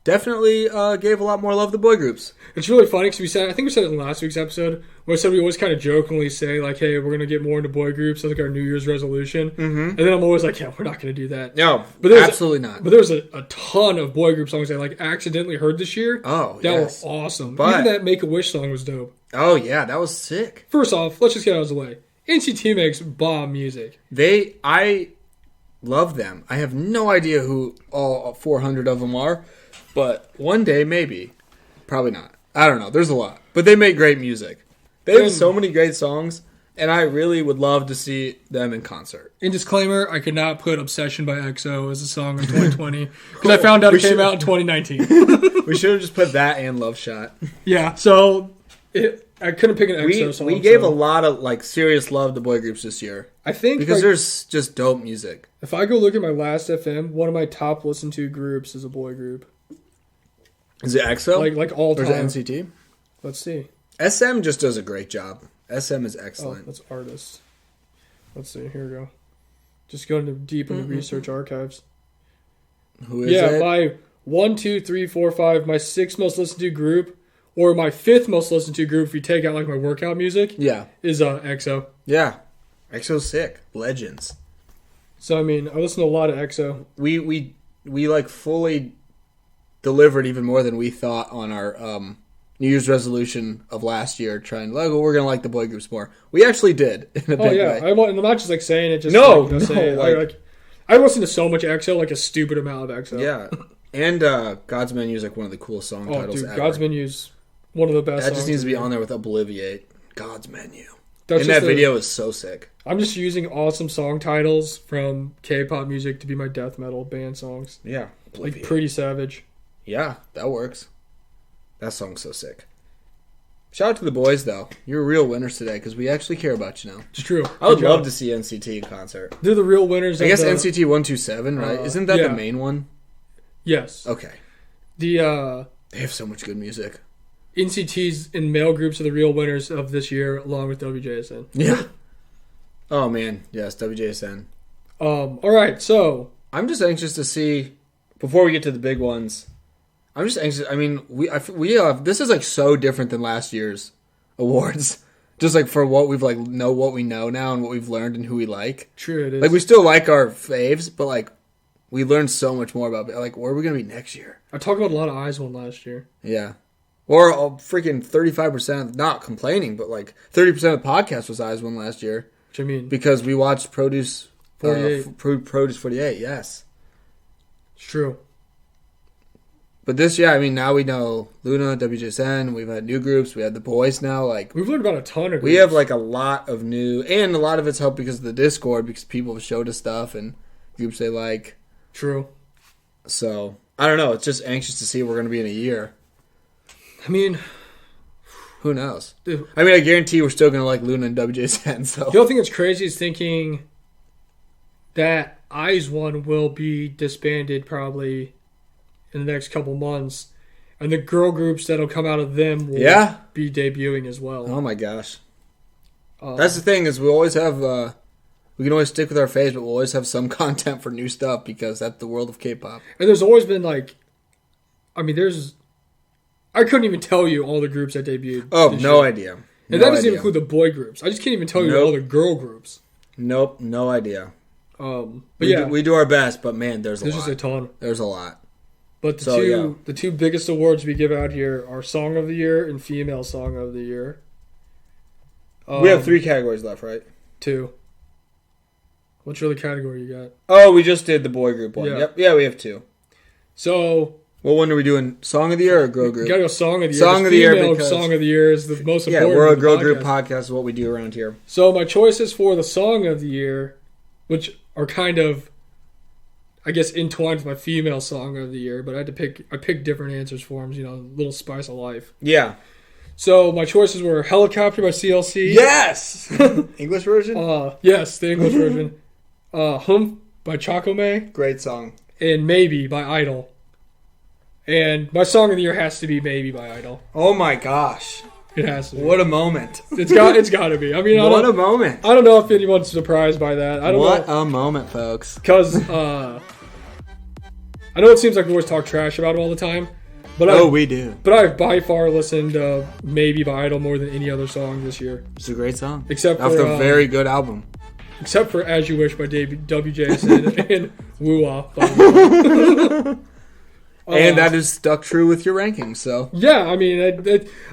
definitely gave a lot more love to boy groups. It's really funny because I think we said it in last week's episode, where I said we always kind of jokingly say, hey, we're going to get more into boy groups. That's our New Year's resolution. Mm-hmm. And then I'm always like, yeah, we're not going to do that. No, absolutely not. But there's a ton of boy group songs I accidentally heard this year. Oh, that yes. were awesome. But, even that Make-A-Wish song was dope. Oh, yeah, that was sick. First off, let's just get out of the way. NCT makes bomb music. I love them. I have no idea who all 400 of them are. But one day, maybe. Probably not. I don't know. There's a lot. But they make great music. They have so many great songs, and I really would love to see them in concert. In disclaimer, I could not put Obsession by EXO as a song in 2020, because I found out it came out in 2019. We should have just put that and Love Shot. Yeah, so I couldn't pick an EXO song. We gave a lot of serious love to boy groups this year. I think because there's just dope music. If I go look at my last FM, one of my top listened to groups is a boy group. Is it EXO? Like all time. Or is it NCT? Let's see. SM just does a great job. SM is excellent. Oh, that's artists. Let's see. Here we go. Just going deep into research archives. Who is it? My 1, 2, 3, 4, 5, my 6th most listened to group, or my 5th most listened to group if you take out my workout music. Yeah. Is EXO. Yeah. EXO's sick. Legends. So I listen to a lot of EXO. We fully delivered even more than we thought on our New Year's resolution of last year, trying we're gonna like the boy groups more. We actually did in a big way. I'm not just saying it. Just say it. I listen to so much EXO, a stupid amount of EXO. Yeah, and God's Menu is one of the coolest song titles ever. God's Menu is one of the best. That just needs to be on there with Obliviate. God's Menu. That video is so sick. I'm just using awesome song titles from K-pop music to be my death metal band songs. Yeah, Obliviate. Pretty Savage. Yeah, that works. That song's so sick. Shout out to the boys, though. You're real winners today because we actually care about you now. It's true. I would love to see NCT in concert. They're the real winners. I guess NCT 127, right? Isn't that the main one? Yes. Okay. They have so much good music. NCTs and male groups are the real winners of this year, along with WJSN. Yeah. Oh man, yes, WJSN. All right, so I'm just anxious to see. Before we get to the big ones, I'm just anxious. We have this is so different than last year's awards. Just for what we've know what we know now and what we've learned and who we like. True, it is. We still like our faves, but we learned so much more about where are we gonna be next year? I talked about a lot of Eyes One last year. Yeah, or freaking 35%. Not complaining, but 30% of the podcast was Eyes One last year. Which because we watched Produce 48. Produce 48. Yes. It's true. But this year, now we know Luna, WJSN, we've had new groups, we have the boys now, we've learned about a ton of groups. We have a lot of new, and a lot of it's helped because of the Discord, because people have showed us stuff and groups they like. True. So, I don't know, it's just anxious to see where we're going to be in a year. Who knows? Dude. I guarantee we're still going to like Luna and WJSN, so. The other thing that's crazy is thinking that Eyes One will be disbanded probably in the next couple months, and the girl groups that'll come out of them will be debuting as well. Oh my gosh. That's the thing is we always have, we can always stick with our faves, but we'll always have some content for new stuff because that's the world of K-pop. And there's always been I couldn't even tell you all the groups that debuted. Oh, no idea. And that doesn't even include the boy groups. I just can't even tell you all the girl groups. Nope, no idea. But we do our best, but man, there's a lot. There's just a ton. There's a lot. But the two biggest awards we give out here are Song of the Year and Female Song of the Year. We have 3 categories left, right? 2. Which other category you got? Oh, we just did the boy group one. Yeah. Yep. Yeah, we have 2. So... What one are we doing? Song of the Year or girl group? You gotta go Song of the Year. Song of the Year because Song of the Year is the most important. Yeah, we're a girl group podcast is what we do around here. So my choices for the Song of the Year, which are kind of, I guess, entwined with my female Song of the Year, but I picked different answers for them, little spice of life. Yeah. So my choices were Helicopter by CLC. Yes! English version? Yes, the English version. Humph by Chakome. Great song. And Maybe by Idol. And my Song of the Year has to be Maybe by Idol. Oh my gosh. It has to be. What a moment. It's got to be. I mean, what a moment. I don't know if anyone's surprised by that. I don't know. What a moment, folks. Because I know it seems like we always talk trash about it all the time. But we do. But I've by far listened to Maybe by Idol more than any other song this year. It's a great song. Except for a very good album. Except for As You Wish by WJSN and Woo-Wah. And that is stuck true with your rankings, so. Yeah, I mean,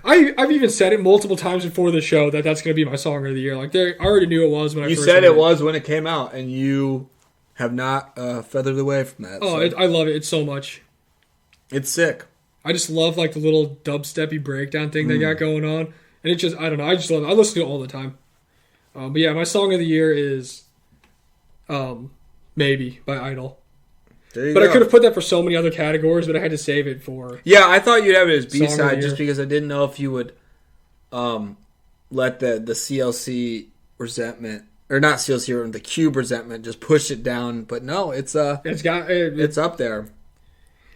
I've even said it multiple times before the show that's going to be my Song of the Year. Like, I already knew it was when I first said heard it was when it came out, and you have not feathered away from that. Oh, so. I love it. It's so much. It's sick. I just love, like, the little dubsteppy breakdown thing they got going on. And it just, I don't know, I just love it. I listen to it all the time. But yeah, my Song of the Year is Maybe by Idol. But I could have put that for so many other categories, but I had to save it for... Yeah, I thought you'd have it as B-side just because I didn't know if you would let the CLC resentment, or not CLC, the Cube resentment just push it down. But no, it's up there.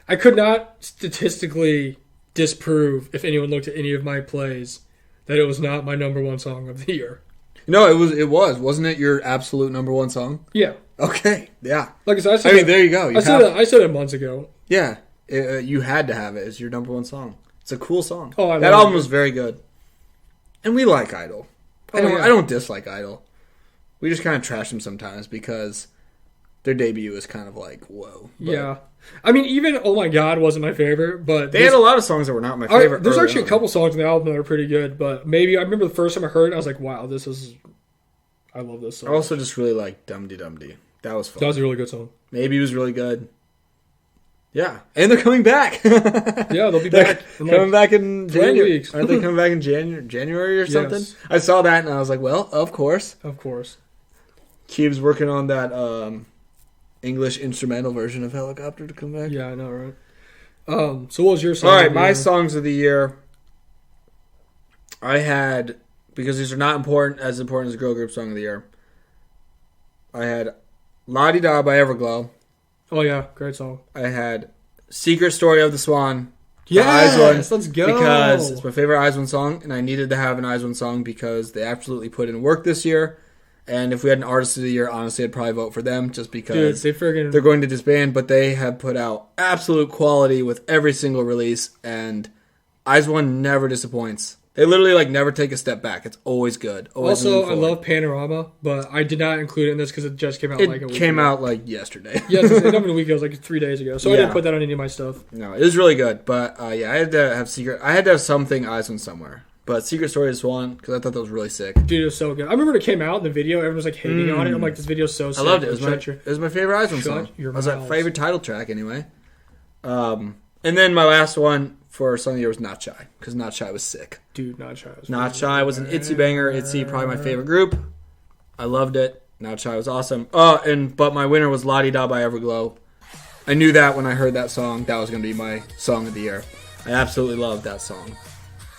I could not statistically disprove, if anyone looked at any of my plays, that it was not my number one song of the year. No, it was. Wasn't it your absolute number one song? Yeah. Okay, yeah. Like I said, there you go. I said it months ago. Yeah, you had to have it as your number one song. It's a cool song. Oh, that album was very good. And we like Idol. I don't dislike Idol. We just kind of trash them sometimes because their debut is kind of like, whoa. But yeah. I mean, even Oh My God wasn't my favorite, but... They had a lot of songs that were not my favorite. There's actually a couple songs on the album that are pretty good, but maybe... I remember the first time I heard it, I was like, wow, I love this song. I also just really like Dum Dee Dum Dee. That was fun. That was a really good song. Maybe it was really good. Yeah. And they're coming back. Yeah, they'll be back. Coming back in January. Weeks. Aren't they coming back in January or something? Yes. I saw that and I was like, well, of course. Of course. Cube's working on that English instrumental version of Helicopter to come back. Yeah, I know, right? So what was your song? All right, my songs of the year. I had, because these are not as important as a girl group song of the year, I had La Di Da by Everglow. Oh, yeah. Great song. I had Secret Story of the Swan. Yes, let's go. Because it's my favorite Eyes One song, and I needed to have an Eyes One song because they absolutely put in work this year. And if we had an Artist of the Year, honestly, I'd probably vote for them just because they're going to disband, but they have put out absolute quality with every single release, and Eyes One never disappoints. They literally never take a step back. It's always good. Always also, I love Panorama, but I did not include it in this because it just came out a week ago. It came out yesterday. Yeah, it's not even a week ago. It was like 3 days ago. So I didn't put that on any of my stuff. No, it was really good. But I had to have something Eyes On somewhere. But Secret Story of the Swan, because I thought that was really sick. Dude, it was so good. I remember when it came out in the video, everyone was hating on it. I'm like, this video's so sick. I loved it. It was my favorite Eyes On song. It was my favorite title track anyway. And then my last one for Song of the Year was Not Shy, because Not Shy was sick. Dude, Not Shy was Not Shy was an Itzy banger. Itzy, probably my favorite group. I loved it. Not Shy was awesome. But my winner was La Di Da by Everglow. I knew that when I heard that song, that was going to be my Song of the Year. I absolutely loved that song.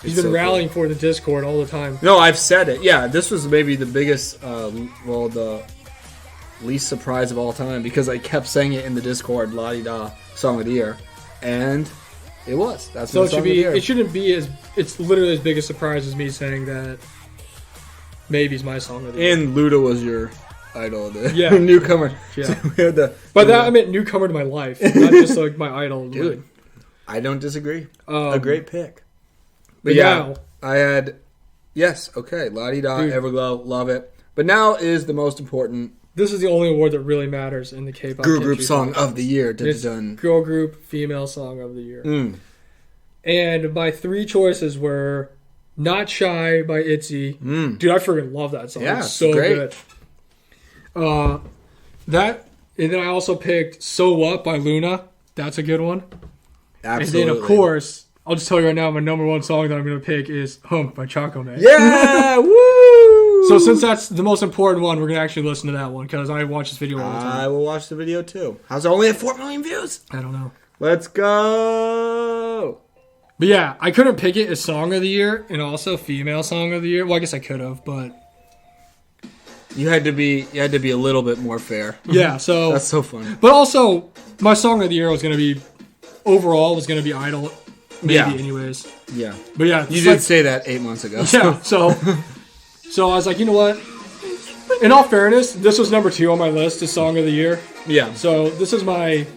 He's been rallying for the Discord all the time. No, I've said it. Yeah, this was maybe the biggest, the least surprise of all time because I kept saying it in the Discord, La Di Da, Song of the Year. And it was. That's so my song of the year. It shouldn't be it's literally as big a surprise as me saying that Maybe's my song of the year. And Luda was your idol, newcomer. Yeah. So we had By that I meant newcomer to my life, not just my idol. Dude, I don't disagree. A great pick. But yeah, I had La Di Da, Everglow, love it. But now is the most important This is the only award that really matters in the K-pop girl group Kimchi song contest. of the year. It's girl group female song of the year. And my 3 choices were Not Shy by ITZY. Dude, I freaking love that song. Yeah, it's so great. good. And then I also picked So What by Luna. That's a good one. Absolutely. And then, of course, I'll just tell you right now, my number 1 song that I'm going to pick is Hump by Chocomay. Yeah! Woo! So since that's the most important one, we're going to actually listen to that one because I watch this video all the time. I will watch the video too. How's it only at 4 million views? I don't know. Let's go! But yeah, I couldn't pick it as Song of the Year and also Female Song of the Year. Well, I guess I could have, but... You had to be a little bit more fair. Yeah, so... That's so funny. But also, my Song of the Year was going to be... Overall, was going to be Idol. Maybe anyways. Yeah. But yeah. You did say that 8 months ago. Yeah, so I was like, you know what? In all fairness, this was number 2 on my list as Song of the Year. Yeah. So this is my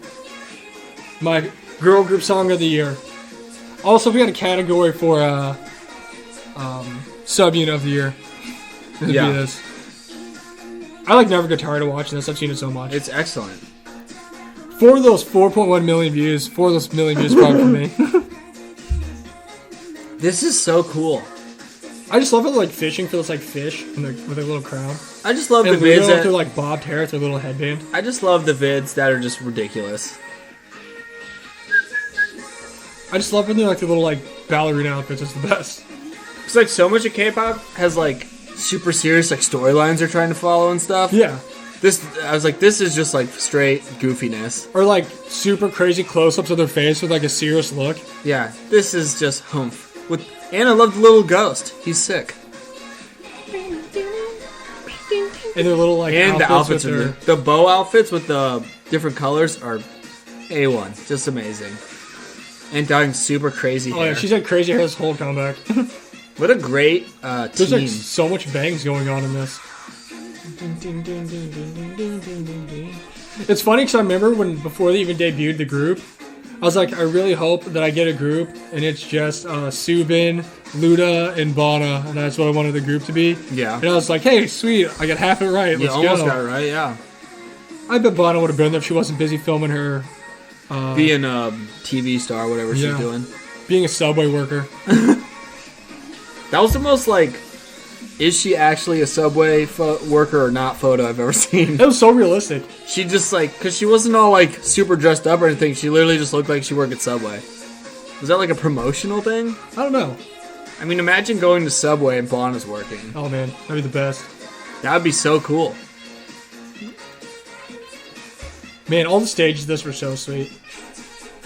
girl group Song of the Year. Also, we had a category for sub-unit of the year. It'd be this. I never get tired of watching this. I've seen it so much. It's excellent. For those 4.1 million views, 4 of those million views probably for me. This is so cool. I just love it, fishing for this fish with a little crown. I just love And the vids Luna that, through bobbed hair with a little headband. I just love the vids that are just ridiculous. I just love when they're the little ballerina outfits. It's the best. It's so much of K-pop has super serious storylines they're trying to follow and stuff. Yeah. I was this is just straight goofiness. Or super crazy close-ups of their face with a serious look. Yeah, this is just humph. And I love the little ghost. He's sick. And their little and the outfits are the bow outfits with the different colors are A1, just amazing. And dyeing super crazy hair. Oh yeah, she's had crazy hair this whole comeback. What a great There's team. so much bangs going on in this. It's funny because I remember before they even debuted the group, I was like, I really hope that I get a group and it's just Subin, Luda, and Bana, and that's what I wanted the group to be. Yeah. And I was like, hey, sweet, I got half it right. Let's almost go. got it right, yeah. I bet Bana would have been there if she wasn't busy filming her. Being a TV star, whatever she's doing. Being a subway worker. That was the most is she actually a subway worker or not photo I've ever seen. It was so realistic. She just because she wasn't all super dressed up or anything. She literally just looked like she worked at Subway. Was that a promotional thing? I don't know. I mean, imagine going to Subway and Bonna's working. Oh man, that'd be the best. That would be so cool. Man, all the stages of this were so sweet.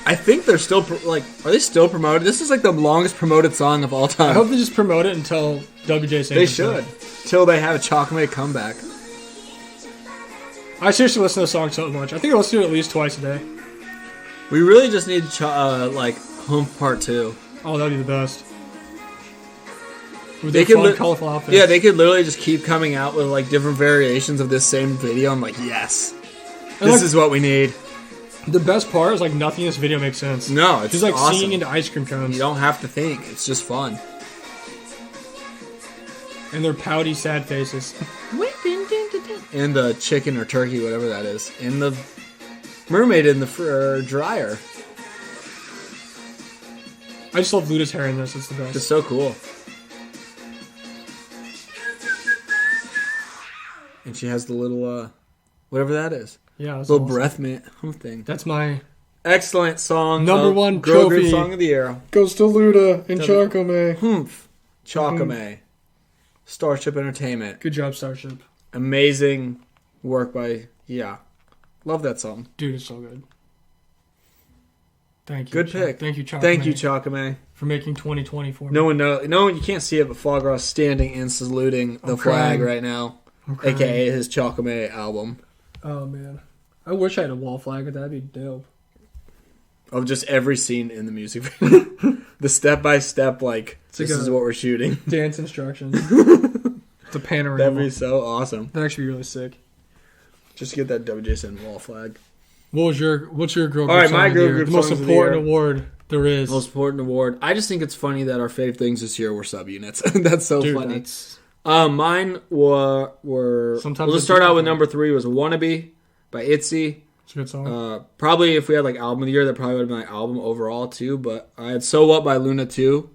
I think they're still are they still promoted? This is the longest promoted song of all time. I hope they just promote it until WJ says they should. Till they have a Chocolate comeback. I seriously listen to the song so much. I think I listen to it at least twice a day. We really just need Humph Part 2. Oh, that'd be the best. With They their could fun, colorful outfits. Yeah, they could literally just keep coming out with different variations of this same video. I'm yes. And, This is what we need. The best part is nothing in this video makes sense. No, it's She's awesome. singing into ice cream cones. You don't have to think. It's just fun. And their pouty, sad faces. And the chicken or turkey, whatever that is. And the mermaid in the dryer. I just love Luda's hair in this. It's the best. It's so cool. And she has the little, whatever that is. Yeah, that's Little awesome. breath mint thing. That's my Excellent song. number one girl group trophy. song of the year. Goes to Luda and Chocomay. Humph. Chocolate. Starship Entertainment. Good job, Starship. Amazing work by, love that song. Dude, it's so good. Thank you. Good pick. Thank you, Chocomay. Thank you, Chocolate. For making 2020 for me. No one, you can't see it, but Fograw's standing and saluting the flag right now. AKA his Chocolate album. Oh, man. I wish I had a wall flag, but that'd be dope. Of just every scene in the music video. The step-by-step, this is what we're shooting. Dance instructions. It's a panorama. That'd be so awesome. That'd actually be really sick. Just get that WJSN wall flag. What's your girl group All right, song my of the girl year? group The most songs of the important year. award there is. Most important award. I just think it's funny that our fave things this year were subunits. That's so Dude, funny. Mine were Sometimes we'll just start out with number 3 was Wannabe by ITZY. It's a good song. Probably if we had like album of the year, that probably would have been my album overall too. But I had So What by Luna 2.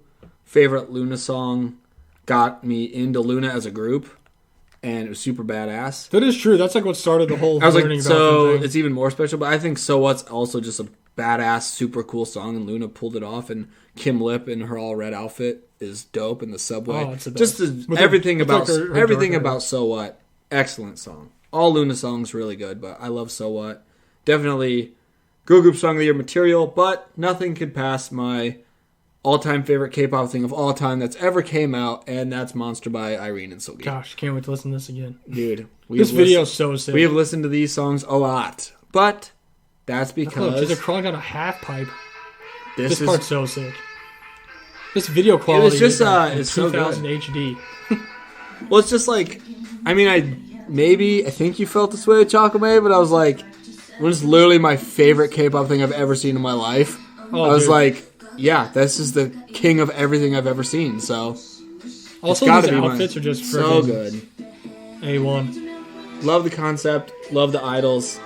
Favorite Luna song, got me into Luna as a group, and it was super badass. That is true. That's like what started the whole I was learning like, about so them thing. it's even more special. But I think So What's also just a badass, super cool song, and Luna pulled it off. And Kim Lip in her all red outfit is dope in the subway. Oh, it's the just best. everything about her everything dark hair. about So What, excellent song. All Luna songs really good, but I love So What. Definitely girl group song of the year material, but nothing could pass my all-time favorite K-pop thing of all time that's ever came out, and that's Monster by Irene and Seulgi. Gosh, can't wait to listen to this again. Dude, This video is so sick. we have listened to these songs a lot, but that's Look, because she's crawling down a half pipe. this This is part's so sick. This video quality just, is like it's so 2000 HD. well, it's just like, I mean, I think you felt this way with Chocolate, but I was like, it was literally my favorite K-pop thing I've ever seen in my life. Oh, I was dude. like, yeah, this is the king of everything I've ever seen. So Also, gotta these be outfits are just so friggin' good. A1. Love the concept. Love the idols.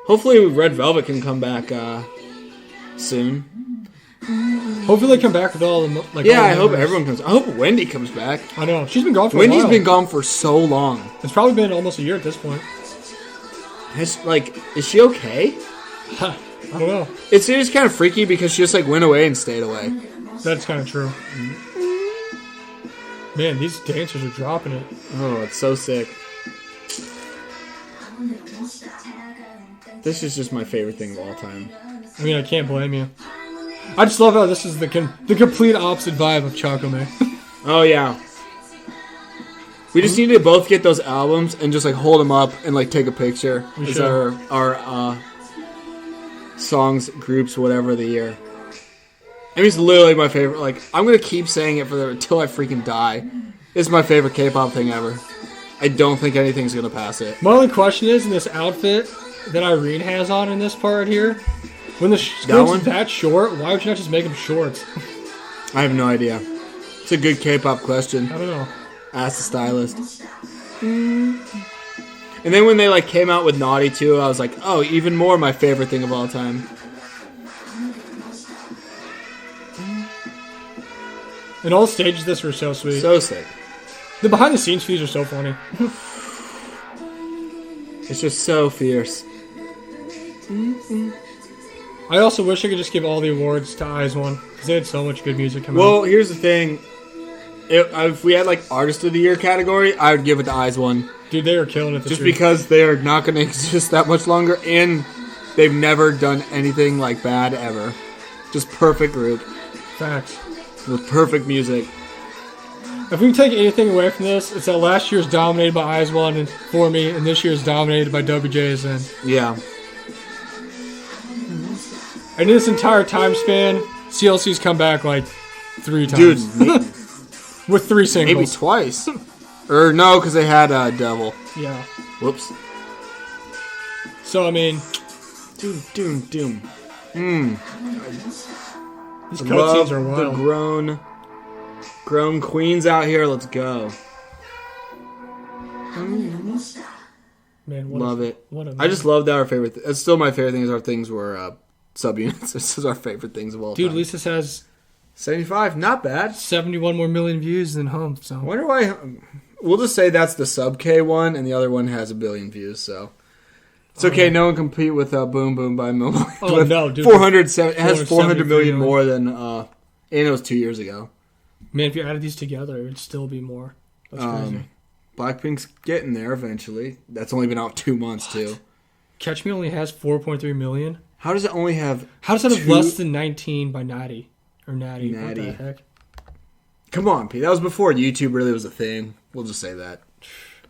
Hopefully, Red Velvet can come back soon. Hopefully they come back with all the like. Yeah, all the I hope members. everyone comes. I hope Wendy comes back. I know she's been gone for a Wendy's while. been gone for so long. It's probably been almost a year at this point. Is she okay? I don't know. It's just kind of freaky because she just like went away and stayed away. That's kind of true. Man, these dancers are dropping it. Oh, it's so sick. This is just my favorite thing of all time. I mean, I can't blame you. I just love how this is the complete opposite vibe of Chakome. Oh yeah. We just need to both get those albums and just like hold them up and like take a picture. We as should. our songs, groups, whatever of the year. I mean, it's literally my favorite. Like, I'm gonna keep saying it until I freaking die. It's my favorite K-pop thing ever. I don't think anything's gonna pass it. My only question is, in this outfit that Irene has on in this part here, when the skirt's one? that short, why would you not just make them shorts? I have no idea. It's a good K-pop question. I don't know. Ask the stylist. And then when they like came out with Naughty too, I was like, oh, even more my favorite thing of all time. And all the stages of this were so sweet. So sick. The behind the scenes feeds are so funny. It's just so fierce. I also wish I could just give all the awards to Eyes One because they had so much good music coming Well, out. here's the thing. If we had like Artist of the Year category, I would give it to Eyes One. Dude, they were killing it this Just year. because they are not going to exist that much longer, and they've never done anything like bad ever. Just perfect group Facts. with perfect music. If we can take anything away from this, it's that last year was dominated by Eyes One and For Me, and this year is dominated by WJSN. Yeah. And in this entire time span, CLC's come back like 3 times. Dude, With 3 singles. maybe twice. Or no, because they had Devil. Yeah. Whoops. So, I mean, Doom. these cutscenes are The wild. grown queens out here. Let's go. Man, Love it. What a I just love that our favorite. It's still my favorite thing is our things were subunits. This is our favorite things of all Dude, time. at least this has 75, not bad. 71 more million views than Home. I So wonder why. We'll just say that's the sub K one, and the other one has 1 billion views. So it's okay. No one compete with Boom Boom by Momo. Oh, no, dude. 407. It has 400 million 473 more than. And it was 2 years ago. man, if you added these together, it would still be more. That's crazy. Blackpink's getting there eventually. That's only been out 2 months too. Catch Me only has 4.3 million. How does it only have? How does that have two- less than 19 by Natty? Or Natty. What Natty. the heck? Come on, Pete. That was before YouTube really was a thing. We'll just say that.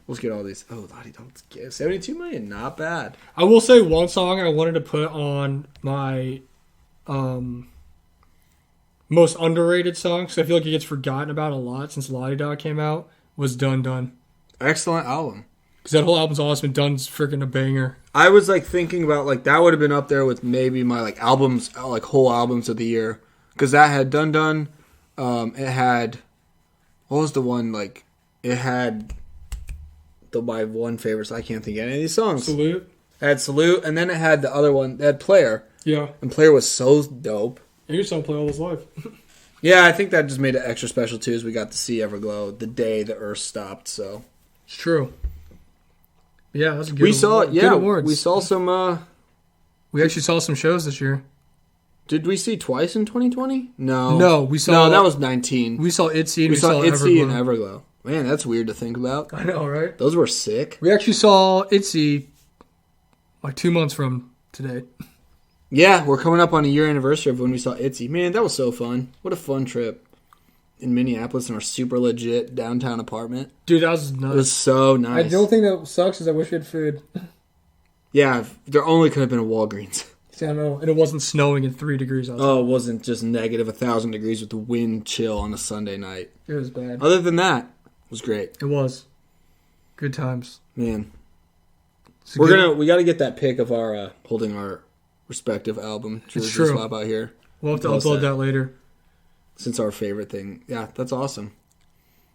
Let's get all these. Oh, Lottie, don't get 72 million. Not bad. I will say one song I wanted to put on my most underrated songs. I feel like it gets forgotten about a lot since Lottie Dog came out. Was Dun Dun. Excellent album. Because that whole album's always been Dun's freaking a banger. I was like thinking about like that would have been up there with maybe my like albums, like whole albums of the year, because that had Dun Dun. It had what was the one like It had my one favorite. So I can't think of any of these songs. Salute. It had Salute, and then it had the other one. It had Player. Yeah. And Player was so dope. And your song Play All His Life. Yeah, I think that just made it extra special too, as we got to see Everglow the day the Earth stopped. So it's true. Yeah, that's a good. We saw, award. Good awards. we saw some. We actually saw some shows this year. Did we see Twice in 2020? No. No, we saw. No, that was 19. We saw ITZY and we saw ITZY and Everglow. Everglow. Man, that's weird to think about. I know, right? Those were sick. We actually saw ITZY like 2 months from today. Yeah, we're coming up on a year anniversary of when we saw ITZY. Man, that was so fun. What a fun trip. In Minneapolis in our super legit downtown apartment. Dude, that was nuts. It was so nice. The only thing that sucks is I wish we had food. Yeah, there only could have been a Walgreens. See, I know. And it wasn't snowing at 3 degrees outside. Oh, it wasn't just negative 1,000 degrees with the wind chill on a Sunday night. It was bad. Other than that, it was great. It was. Good times. Man. We got to get that pic of our holding our respective album. It's true. Swap out here. We'll have to upload that later. Since our favorite thing. Yeah, that's awesome.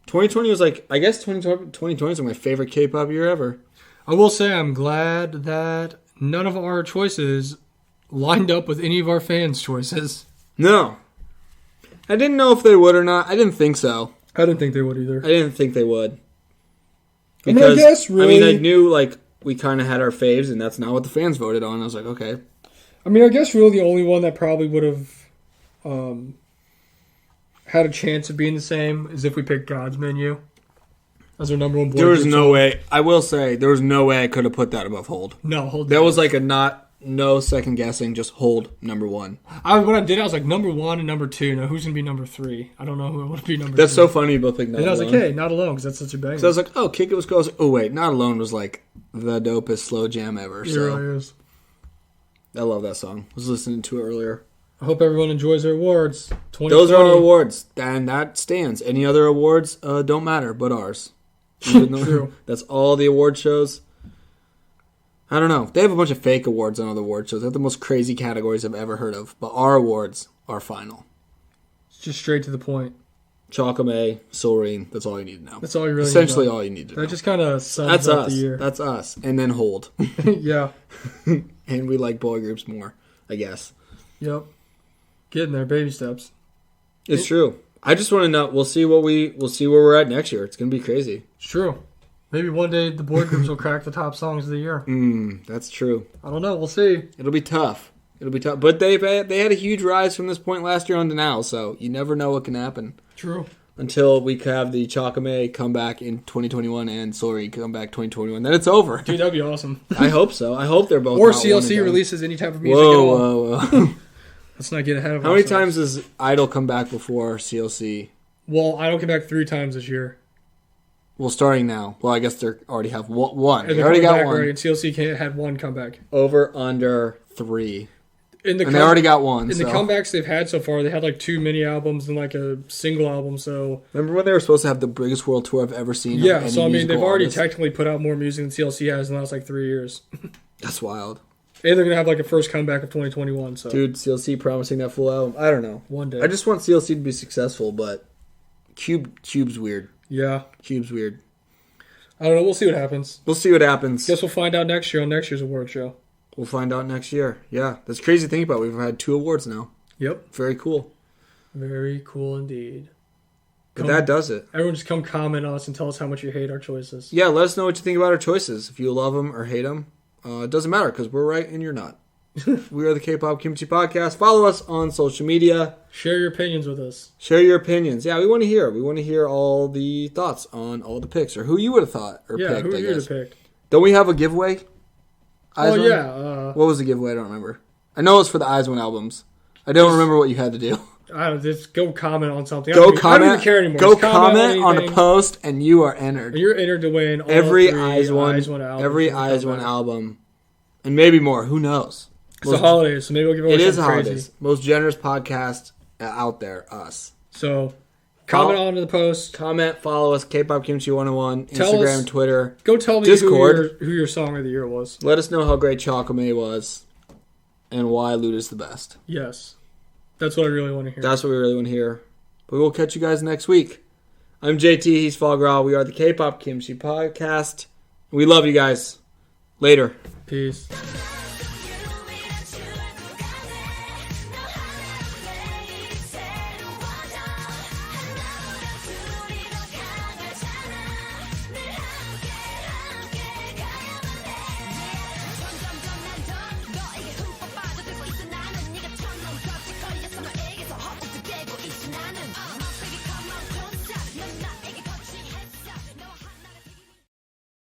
2020 was I guess 2020 is my favorite K-pop year ever. I will say I'm glad that none of our choices lined up with any of our fans' choices. No. I didn't know if they would or not. I didn't think so. I didn't think they would either. I didn't think they would. Because, I guess really... I knew we kind of had our faves, and that's not what the fans voted on. I was like, okay. I guess really the only one that probably would have had a chance of being the same is if we picked God's Menu as our number one boy. There was no way. I will say, there was no way I could have put that above Hold. No, Hold. That was no second guessing, just Hold number one. When I did, I was like number 1 and number 2. Now who's gonna be number 3? I don't know who would be number. That's 3. so funny. You both picked Not Alone. And I was like, hey, Not Alone, because that's such a banger. So I was like, oh, Kick It was cool. I was like, oh wait, Not Alone was like the dopest slow jam ever. It really is. I love that song. I was listening to it earlier. I hope everyone enjoys their awards. Those are our awards, and that stands. Any other awards don't matter but ours. True. That's all the award shows. I don't know. They have a bunch of fake awards on other award shows. They have the most crazy categories I've ever heard of. But our awards are final. It's just straight to the point. Chocome, Solreen. That's all you need to know. That's all you really Essentially need to know. all you need to know. That just kind of sums up the year. That's us. And then Hold. Yeah. And we like boy groups more, I guess. Yep. Getting there, baby steps. It's true. I just want to know. We'll see where we're at next year. It's gonna be crazy. It's true. Maybe one day the boy groups will crack the top songs of the year. That's true. I don't know. We'll see. It'll be tough. But they had a huge rise from this point last year on to now. So you never know what can happen. True. Until we have the Chocome come back in 2021 and Sorry come back 2021. Then it's over. Dude, that'd be awesome. I hope so. I hope they're both. Or CLC releases any type of music at all. Whoa. Let's not get ahead of ourselves. How many times does Idol come back before CLC? Well, Idol came back 3 times this year. Well, starting now. Well, I guess they already have one. And they already got one. Already, and CLC had 1 comeback. Over, under 3. And they already got one. In the comebacks they've had so far, they had 2 mini albums and a single album. So remember when they were supposed to have the biggest world tour I've ever seen? Yeah, so they've already technically put out more music than CLC has in the last 3 years. That's wild. And they're gonna have a first comeback of 2021. So dude, CLC promising that full album. I don't know. One day. I just want CLC to be successful, but Cube's weird. Yeah, Cube's weird. I don't know. We'll see what happens. Guess we'll find out next year on next year's award show. We'll find out next year. Yeah, that's crazy to think about. We've had 2 awards now. Yep. Very cool. Very cool indeed. But that does it. Everyone just come comment on us and tell us how much you hate our choices. Yeah, let us know what you think about our choices. If you love them or hate them. It doesn't matter because we're right and you're not. We are the Kpop-Kimchi Podcast. Follow us on social media. Share your opinions with us. Share your opinions. Yeah, we want to hear. We want to hear all the thoughts on all the picks or who you would have thought or picked, who I you guess. would have picked. Don't we have a giveaway? Yeah. What was the giveaway? I don't remember. I know it's for the Eyes One albums. I don't remember what you had to do. I don't know, just go comment on something. I don't even care anymore. Go comment on a post, and you are entered. And you're entered to win all every 3 Eyes One album. Every Eyes One album. And maybe more. Who knows? It's the holidays, so maybe we'll give away something crazy. It is holidays. Most generous podcast out there, us. So, comment on the post. Comment, follow us, Kpop-Kimchi 101, Instagram, Twitter. Go tell me Discord. who your song of the year was. Let us know how great Chocome was and why Loot is the best. Yes. That's what I really want to hear. That's what we really want to hear. But we'll catch you guys next week. I'm JT. He's Fogral. We are the K-Pop Kimchi Podcast. We love you guys. Later. Peace.